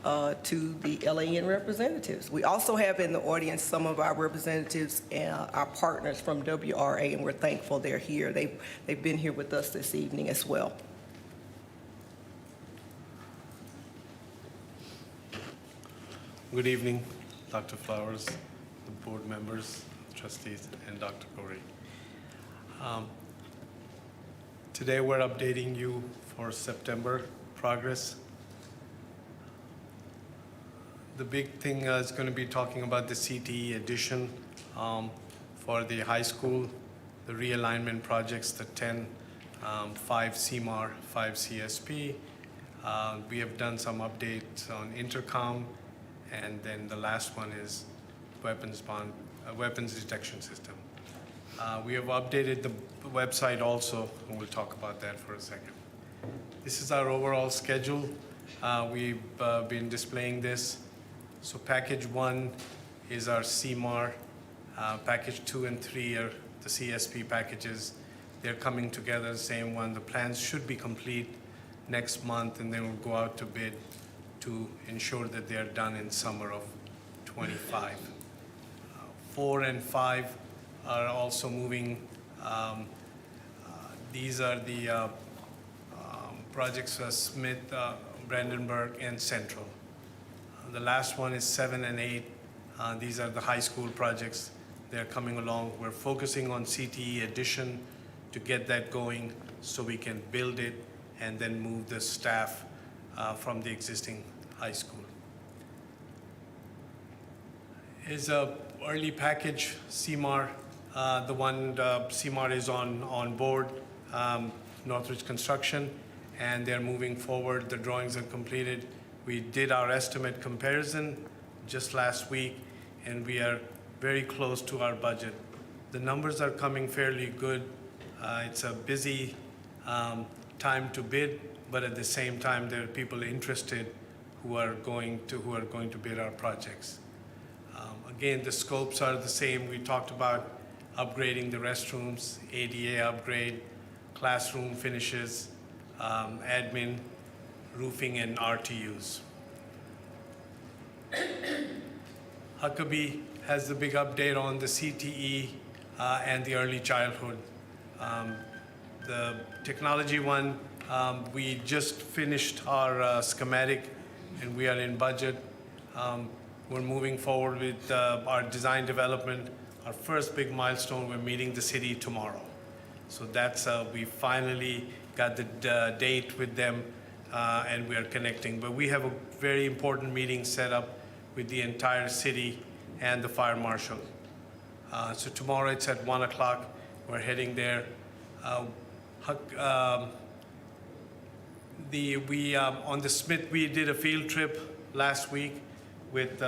to the LAN representatives. We also have in the audience some of our representatives and our partners from WRA, and we're thankful they're here. They've been here with us this evening as well. Good evening, Dr. Flowers, the board members, trustees, and Dr. Goree. Today we're updating you for September progress. The big thing is going to be talking about the CTE addition for the high school, the realignment projects, the 10, 5 CMAR, 5 CSP. We have done some updates on intercom, and then the last one is weapons detection system. We have updated the website also, and we'll talk about that for a second. This is our overall schedule. We've been displaying this. So package 1 is our CMAR. Package 2 and 3 are the CSP packages. They're coming together, the same one. The plans should be complete next month, and then we'll go out to bid to ensure that they are done in summer of 25. 4 and 5 are also moving. These are the projects Smith, Brandenburg, and Central. The last one is 7 and 8. These are the high school projects. They're coming along. We're focusing on CTE addition to get that going so we can build it and then move the staff from the existing high school. Is a early package CMAR. The one CMAR is on board, Northridge Construction, and they're moving forward. The drawings are completed. We did our estimate comparison just last week, and we are very close to our budget. The numbers are coming fairly good. It's a busy time to bid, but at the same time, there are people interested who are going to bid our projects. Again, the scopes are the same. We talked about upgrading the restrooms, ADA upgrade, classroom finishes, admin, roofing, and RTUs. Huckabee has the big update on the CTE and the early childhood. The technology one, we just finished our schematic, and we are in budget. We're moving forward with our design development. Our first big milestone, we're meeting the city tomorrow. So that's, we finally got the date with them, and we are connecting. But we have a very important meeting set up with the entire city and the fire marshal. So tomorrow it's at 1 o'clock. We're heading there. On the Smith, we did a field trip last week with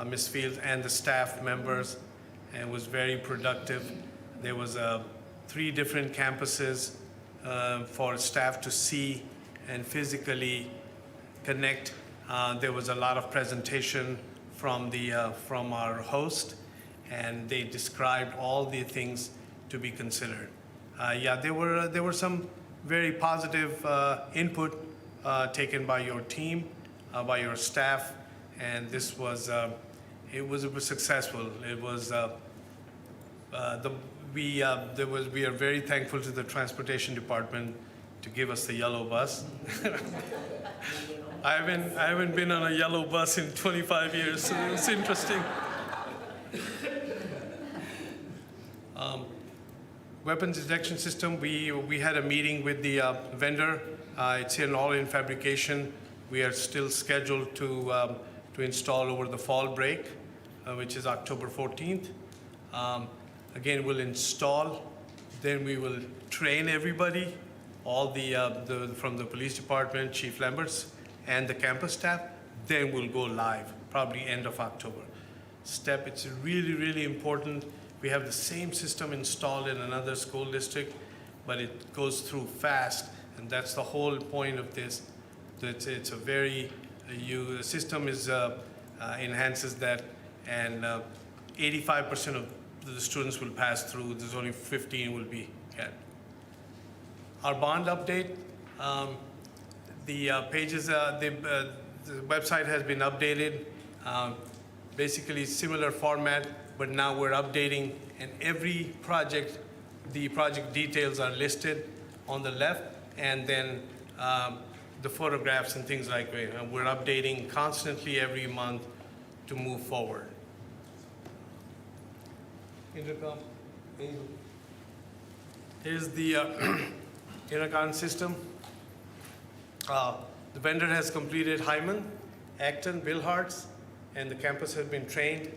Ms. Fields and the staff members, and it was very productive. There was 3 different campuses for staff to see and physically connect. There was a lot of presentation from our host, and they described all the things to be considered. Yeah, there were some very positive input taken by your team, by your staff, and this was it was successful. It was we are very thankful to the transportation department to give us the yellow bus. I haven't been on a yellow bus in 25 years, so it's interesting. Weapons detection system, we had a meeting with the vendor. It's all in fabrication. We are still scheduled to install over the fall break, which is October 14th. Again, we'll install, then we will train everybody, all from the police department, Chief Lamberts, and the campus staff. Then we'll go live, probably end of October. It's really, really important. We have the same system installed in another school district, but it goes through fast, and that's the whole point of this. It's a very, the system enhances that, and 85% of the students will pass through. There's only 15 will be had. Our bond update, the pages, the website has been updated. Basically similar format, but now we're updating, and every project, the project details are listed on the left, and then the photographs and things like that. We're updating constantly every month to move forward. Intercom. Here's the intercom system. The vendor has completed Hyman, Acton, Billhartz, and the campus has been trained.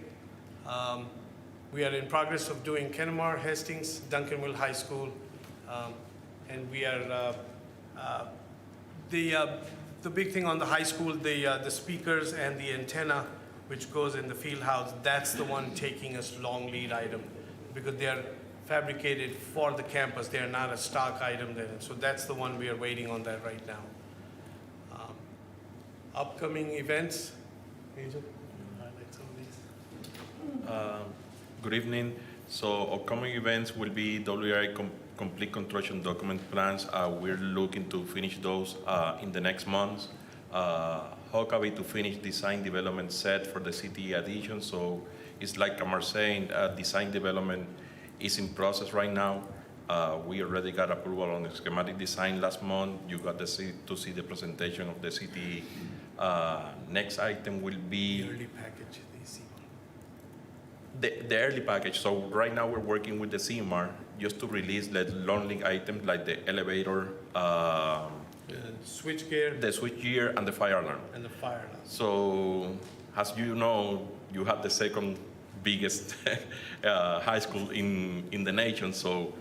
We are in progress of doing Kenmore, Hastings, Duncanville High School, and we are the big thing on the high school, the speakers and the antenna, which goes in the field house. That's the one taking us long lead item, because they are fabricated for the campus. They are not a stock item there. So that's the one we are waiting on that right now. Upcoming events. Angel, highlight some of these. Good evening. So upcoming events will be WRI complete construction document plans. We're looking to finish those in the next months. Huckabee to finish design development set for the CTE addition. So it's like Amar saying, design development is in process right now. We already got approval on the schematic design last month. You got to see the presentation of the CTE. Next item will be The early package. the early package. So right now we're working with the CMAR just to release the long lead items like the elevator, Switchgear the switchgear, and the fire alarm. and the fire alarm. So as you know, you have the second biggest high school in the nation. So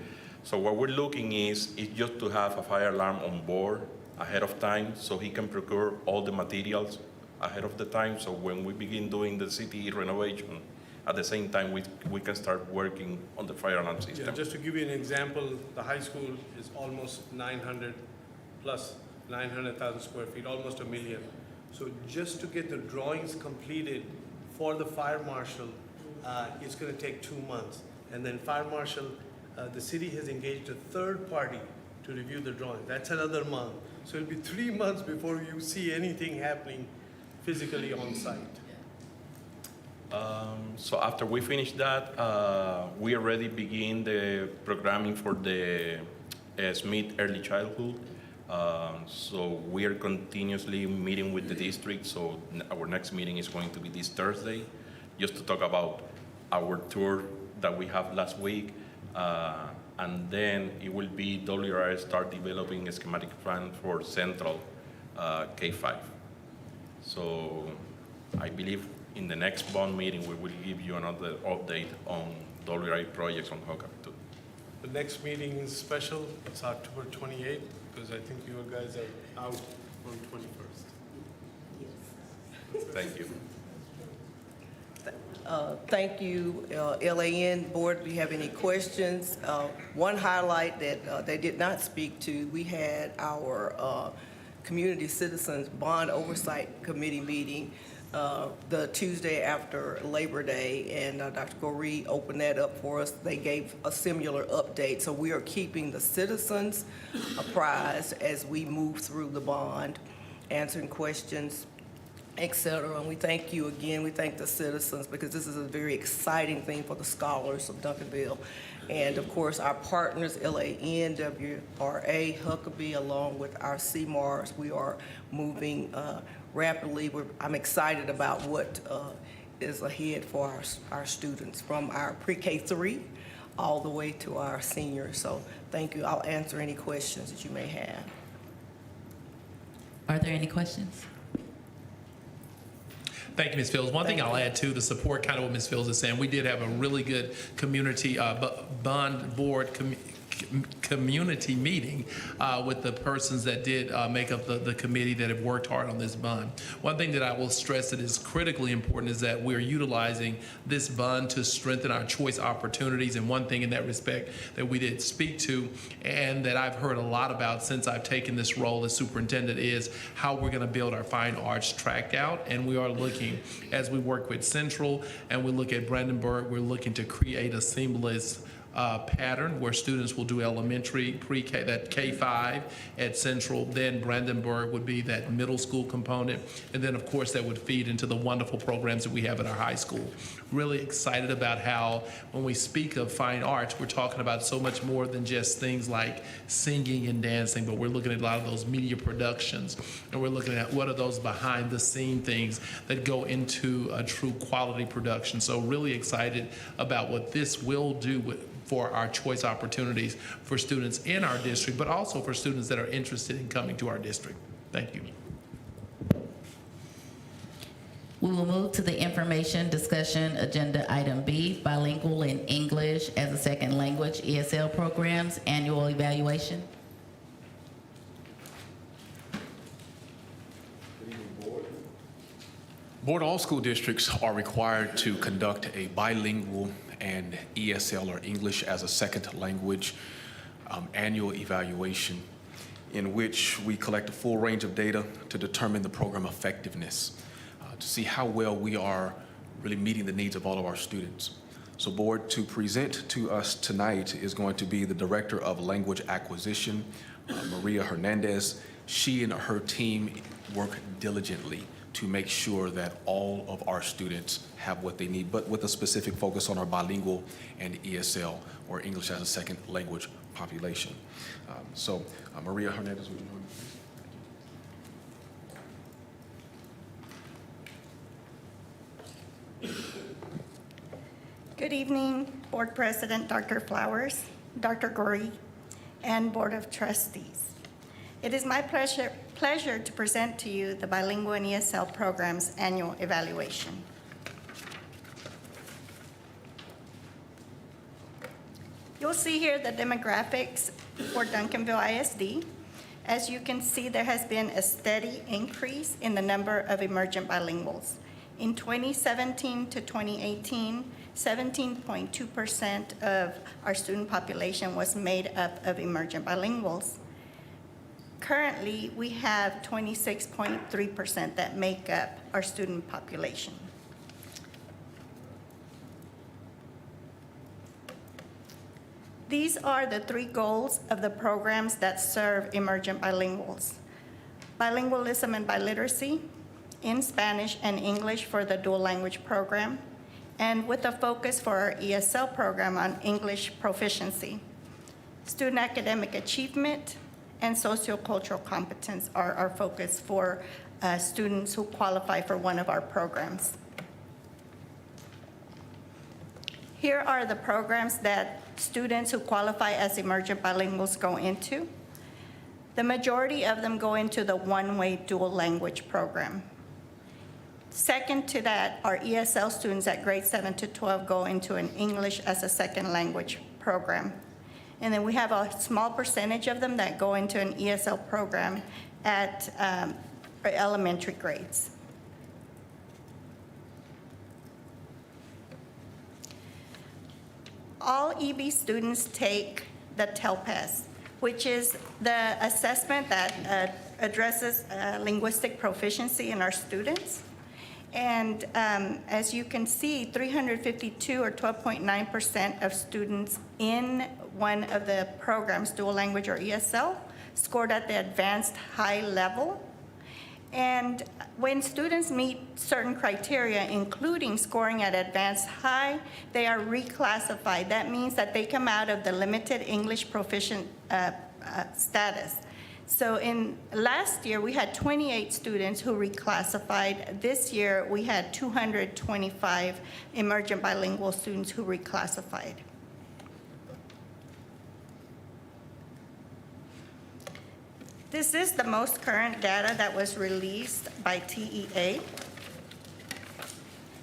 what we're looking is just to have a fire alarm on board ahead of time so he can procure all the materials ahead of the time. So when we begin doing the CTE renovation, at the same time, we can start working on the fire alarm system. Yeah, just to give you an example, the high school is almost 900 plus 900,000 square feet, almost 1 million. So just to get the drawings completed for the fire marshal, it's going to take 2 months. And then fire marshal, the city has engaged a third party to review the drawing. That's another month. So it'll be 3 months before you see anything happening physically on site. So after we finish that, we already begin the programming for the Smith Early Childhood. So we are continuously meeting with the district. So our next meeting is going to be this Thursday, just to talk about our tour that we have last week. And then it will be WRI start developing a schematic plan for Central K-5. So I believe in the next bond meeting, we will give you another update on WRI projects on Huckabee too. The next meeting is special. It's October 28th, because I think you guys are out on 21st. Thank you. Thank you, LAN Board. Do you have any questions? One highlight that they did not speak to, we had our Community Citizens Bond Oversight Committee meeting the Tuesday after Labor Day, and Dr. Goree opened that up for us. They gave a similar update. So we are keeping the citizens apprised as we move through the bond, answering questions, et cetera. And we thank you again. We thank the citizens because this is a very exciting thing for the scholars of Duncanville. And of course, our partners, LAN, WRA, Huckabee, along with our CMARs, we are moving rapidly. I'm excited about what is ahead for our students, from our pre-K3 all the way to our seniors. So thank you. I'll answer any questions that you may have. Are there any questions? Thank you, Ms. Fields. One thing I'll add too, to support kind of what Ms. Fields is saying, we did have a really good community bond board community meeting with the persons that did make up the committee that have worked hard on this bond. One thing that I will stress that is critically important is that we're utilizing this bond to strengthen our choice opportunities. And one thing in that respect that we did speak to, and that I've heard a lot about since I've taken this role as superintendent, is how we're going to build our fine arts track out. And we are looking, as we work with Central and we look at Brandenburg, we're looking to create a seamless pattern where students will do elementary, pre-K, that K-5 at Central, then Brandenburg would be that middle school component, and then of course that would feed into the wonderful programs that we have at our high school. Really excited about how when we speak of fine arts, we're talking about so much more than just things like singing and dancing, but we're looking at a lot of those media productions, and we're looking at what are those behind the scene things that go into a true quality production. So really excited about what this will do for our choice opportunities for students in our district, but also for students that are interested in coming to our district. Thank you. We will move to the information discussion agenda item B, bilingual in English as a second language ESL programs, annual evaluation. Board, all school districts are required to conduct a bilingual and ESL, or English as a second language, annual evaluation, in which we collect a full range of data to determine the program effectiveness, to see how well we are really meeting the needs of all of our students. So, Board, to present to us tonight is going to be the Director of Language Acquisition, Maria Hernandez. She and her team work diligently to make sure that all of our students have what they need, but with a specific focus on our bilingual and ESL, or English as a second language population. Maria Hernandez, would you join me, please? Good evening, Board President Dr. Flowers, Dr. Gorey, and Board of Trustees. It is my pleasure to present to you the Bilingual and ESL Program's annual evaluation. You'll see here the demographics for Duncanville ISD. As you can see, there has been a steady increase in the number of emergent bilinguals. In 2017 to 2018, 17.2% of our student population was made up of emergent bilinguals. Currently, we have 26.3% that make up our student population. These are the 3 goals of the programs that serve emergent bilinguals: bilingualism and biliteracy, in Spanish and English for the dual language program, and with a focus for our ESL program on English proficiency. Student academic achievement and sociocultural competence are our focus for students who qualify for one of our programs. Here are the programs that students who qualify as emergent bilinguals go into. The majority of them go into the one-way dual language program. Second to that, our ESL students at grades 7 to 12 go into an English as a second language program. And then we have a small percentage of them that go into an ESL program at elementary grades. All EB students take the TELPAS, which is the assessment that addresses linguistic proficiency in our students. And as you can see, 352 or 12.9% of students in one of the programs, dual language or ESL, scored at the advanced high level. And when students meet certain criteria, including scoring at advanced high, they are reclassified. That means that they come out of the limited English proficient status. So in last year, we had 28 students who reclassified. This year, we had 225 emergent bilingual students who reclassified. This is the most current data that was released by TEA.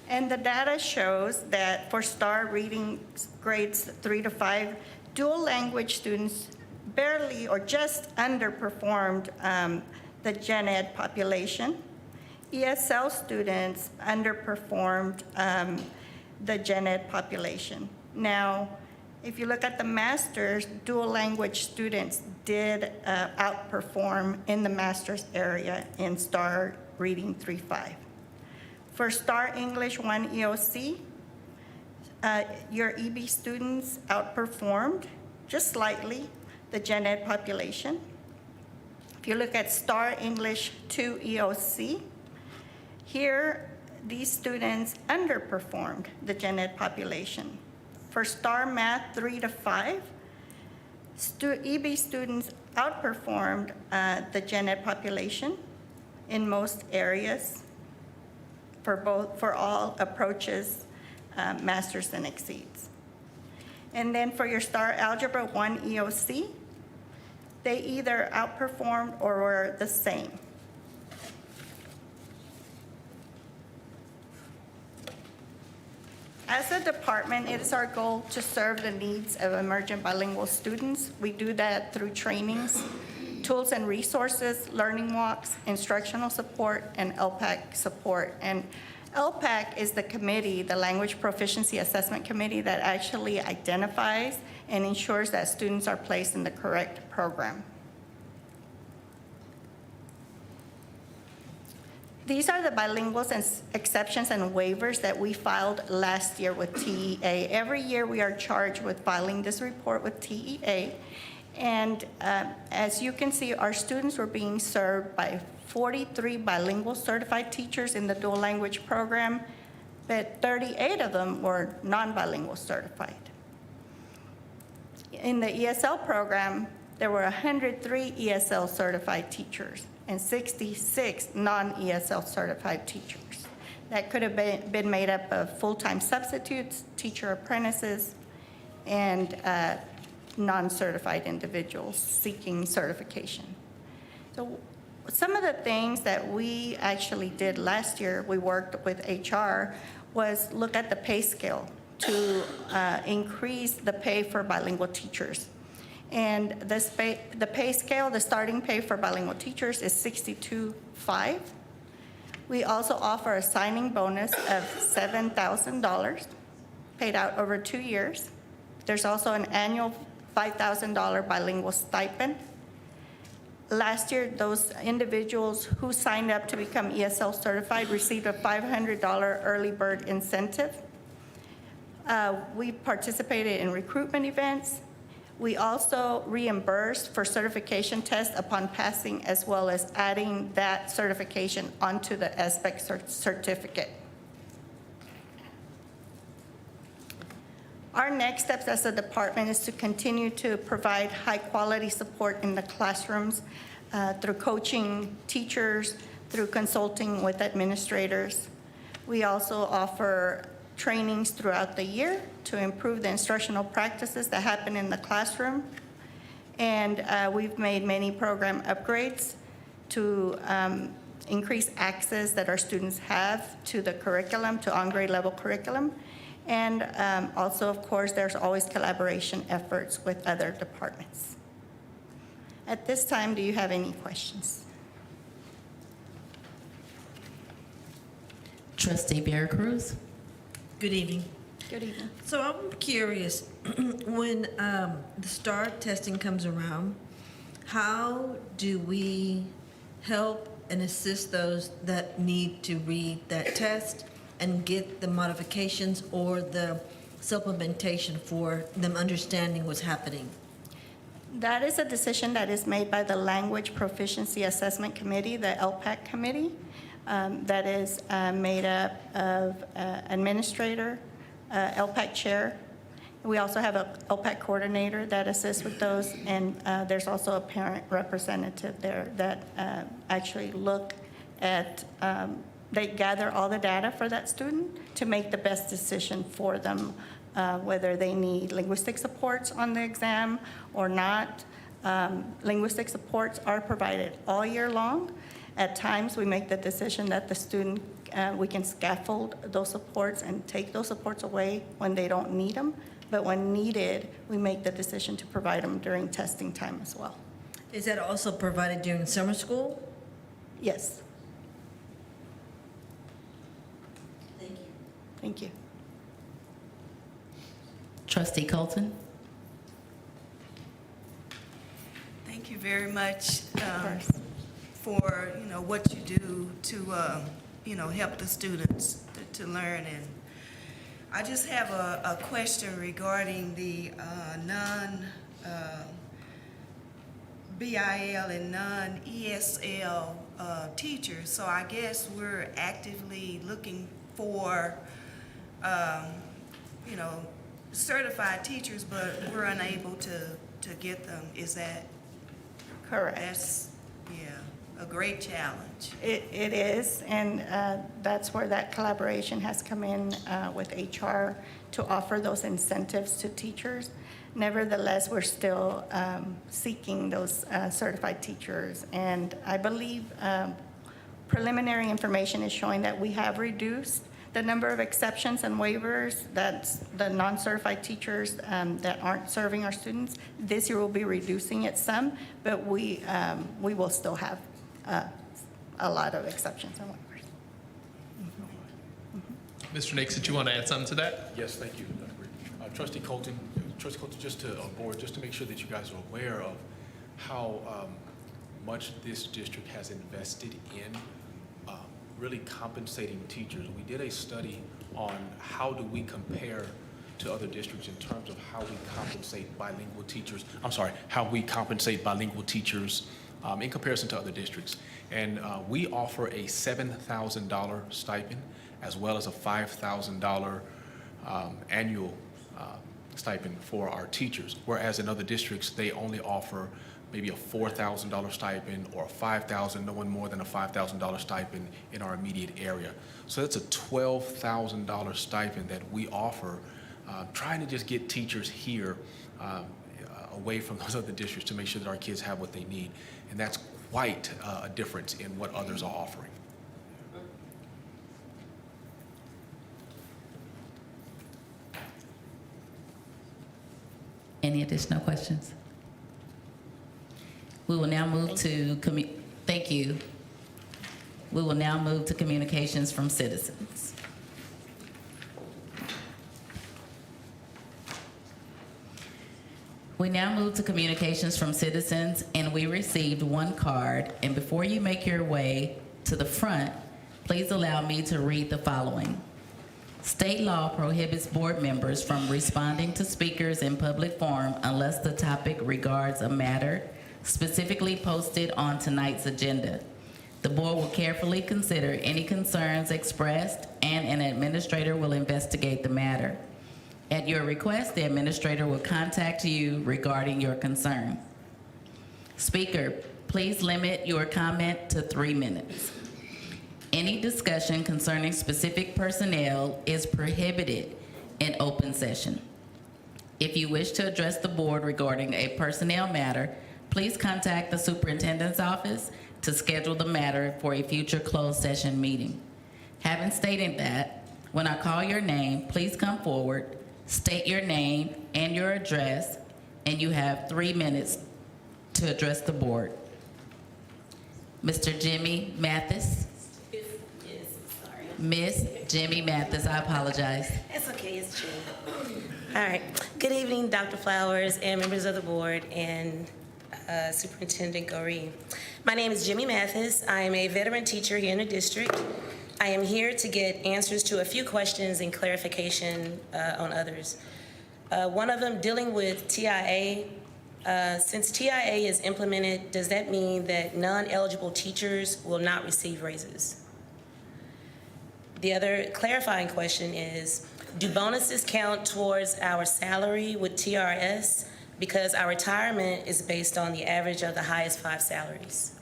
And the data shows that for STAR reading grades 3 to 5, dual language students barely or just underperformed the gen ed population. ESL students underperformed the gen ed population. Now, if you look at the master's, dual language students did outperform in the master's area in STAR reading 3-5. For STAR English 1 EOC, your EB students outperformed just slightly the gen ed population. If you look at STAR English 2 EOC, here these students underperformed the gen ed population. For STAR Math 3 to 5, EB students outperformed the gen ed population in most areas for all approaches, masters and exceeds. And then for your STAR Algebra 1 EOC, they either outperformed or were the same. As a department, it is our goal to serve the needs of emergent bilingual students. We do that through trainings, tools and resources, learning walks, instructional support, and LPAC support. And LPAC is the committee, the Language Proficiency Assessment Committee, that actually identifies and ensures that students are placed in the correct program. These are the bilinguals and exceptions and waivers that we filed last year with TEA. Every year we are charged with filing this report with TEA. And as you can see, our students were being served by 43 bilingual certified teachers in the dual language program, but 38 of them were non-bilingual certified. In the ESL program, there were 103 ESL certified teachers and 66 non-ESL certified teachers. That could have been made up of full-time substitutes, teacher apprentices, and non-certified individuals seeking certification. So some of the things that we actually did last year, we worked with HR, was look at the pay scale to increase the pay for bilingual teachers. And the pay scale, the starting pay for bilingual teachers is $62,500. We also offer a signing bonus of $7,000 paid out over 2 years. There's also an annual $5,000 bilingual stipend. Last year, those individuals who signed up to become ESL certified received a $500 early bird incentive. We participated in recruitment events. We also reimbursed for certification tests upon passing, as well as adding that certification onto the SBEC certificate. Our next steps as a department is to continue to provide high-quality support in the classrooms through coaching teachers, through consulting with administrators. We also offer trainings throughout the year to improve the instructional practices that happen in the classroom. And we've made many program upgrades to increase access that our students have to the curriculum, to on-grade level curriculum. And also, of course, there's always collaboration efforts with other departments. At this time, do you have any questions? Trustee Vera Cruz. Good evening. Good evening. So I'm curious, when the STAR testing comes around, how do we help and assist those that need to read that test and get the modifications or the supplementation for them understanding what's happening? That is a decision that is made by the Language Proficiency Assessment Committee, the LPAC committee, that is made up of administrator, LPAC chair. We also have a LPAC coordinator that assists with those, and there's also a parent representative there that actually look at, they gather all the data for that student to make the best decision for them, whether they need linguistic supports on the exam or not. Linguistic supports are provided all year long. At times, we make the decision that the student, we can scaffold those supports and take those supports away when they don't need them. But when needed, we make the decision to provide them during testing time as well. Is that also provided during summer school? Yes. Thank you. Thank you. Trustee Colton. Thank you very much for what you do to help the students to learn. And I just have a question regarding the non-BIL and non-ESL teachers. So I guess we're actively looking for certified teachers, but we're unable to get them. Is that correct? That's a great challenge. It is, and that's where that collaboration has come in with HR to offer those incentives to teachers. Nevertheless, we're still seeking those certified teachers, and I believe preliminary information is showing that we have reduced the number of exceptions and waivers, that's the non-certified teachers that aren't serving our students. This year we'll be reducing it some, but we will still have a lot of exceptions and waivers. Mr. Nix, did you want to add something to that? Yes, thank you, Dr. Green. Trustee Colton, just to board, just to make sure that you guys are aware of how much this district has invested in really compensating teachers. We did a study on how do we compare to other districts in terms of how we compensate bilingual teachers. How we compensate bilingual teachers in comparison to other districts. And we offer a $7,000 stipend as well as a $5,000 annual stipend for our teachers, whereas in other districts, they only offer maybe a $4,000 stipend or a $5,000, no one more than a $5,000 stipend in our immediate area. So that's a $12,000 stipend that we offer, trying to just get teachers here away from those other districts to make sure that our kids have what they need. And that's quite a difference in what others are offering. Any additional questions? We will now move to, thank you. We will now move to communications from citizens. We now move to communications from citizens, and we received one card. And before you make your way to the front, please allow me to read the following. State law prohibits board members from responding to speakers in public forum unless the topic regards a matter specifically posted on tonight's agenda. The board will carefully consider any concerns expressed, and an administrator will investigate the matter. At your request, the administrator will contact you regarding your concern. Speaker, please limit your comment to 3 minutes. Any discussion concerning specific personnel is prohibited in open session. If you wish to address the board regarding a personnel matter, please contact the superintendent's office to schedule the matter for a future closed session meeting. Having stated that, when I call your name, please come forward, state your name and your address, and you have 3 minutes to address the board. Mr. Jimmy Mathis. Miss Jimmy Mathis, I apologize. It's okay, it's Jimmy. All right. Good evening, Dr. Flowers and members of the board and Superintendent Goree. My name is Jimmy Mathis. I am a veteran teacher here in the district. I am here to get answers to a few questions and clarification on others. One of them dealing with TIA. Since TIA is implemented, does that mean that non-eligible teachers will not receive raises? The other clarifying question is, do bonuses count towards our salary with TRS? Because our retirement is based on the average of the highest 5 salaries.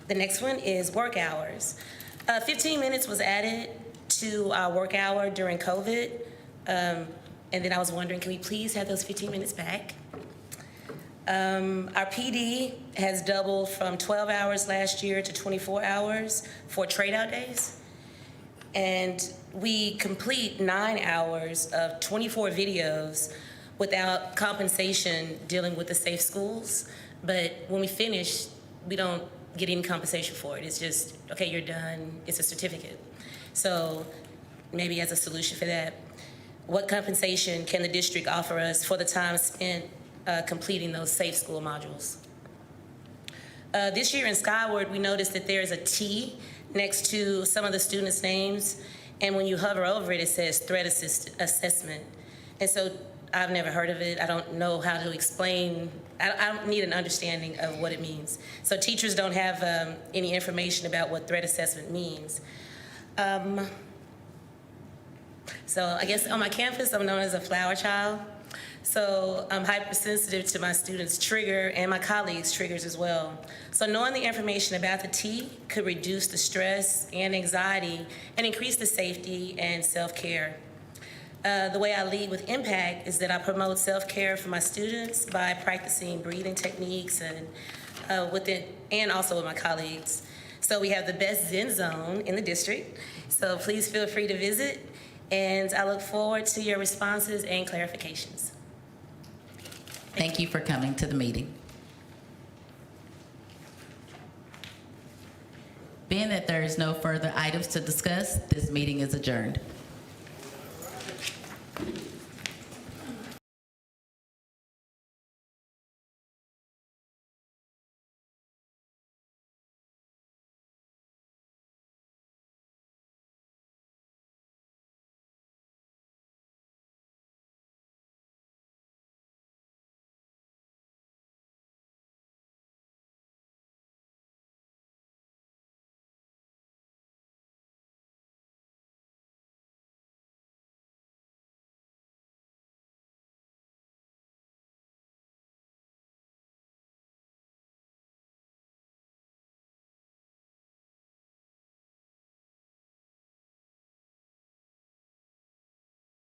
The next one is work hours. 15 minutes was added to our work hour during COVID. And then I was wondering, can we please have those 15 minutes back? Our PD has doubled from 12 hours last year to 24 hours for trade-out days. And we complete 9 hours of 24 videos without compensation dealing with the safe schools. But when we finish, we don't get any compensation for it. It's just, okay, you're done. It's a certificate. So maybe as a solution for that, what compensation can the district offer us for the time spent completing those safe school modules? This year in Skyward, we noticed that there's a T next to some of the students' names, and when you hover over it, it says threat assessment. And so I've never heard of it. I don't know how to explain. I don't need an understanding of what it means. So teachers don't have any information about what threat assessment means. So I guess on my campus, I'm known as a flower child. So I'm hypersensitive to my students' trigger and my colleagues' triggers as well. So knowing the information about the T could reduce the stress and anxiety and increase the safety and self-care. The way I lead with impact is that I promote self-care for my students by practicing breathing techniques and also with my colleagues. So we have the best Zen zone in the district. So please feel free to visit, and I look forward to your responses and clarifications. Thank you for coming to the meeting. Being that there is no further items to discuss, this meeting is adjourned.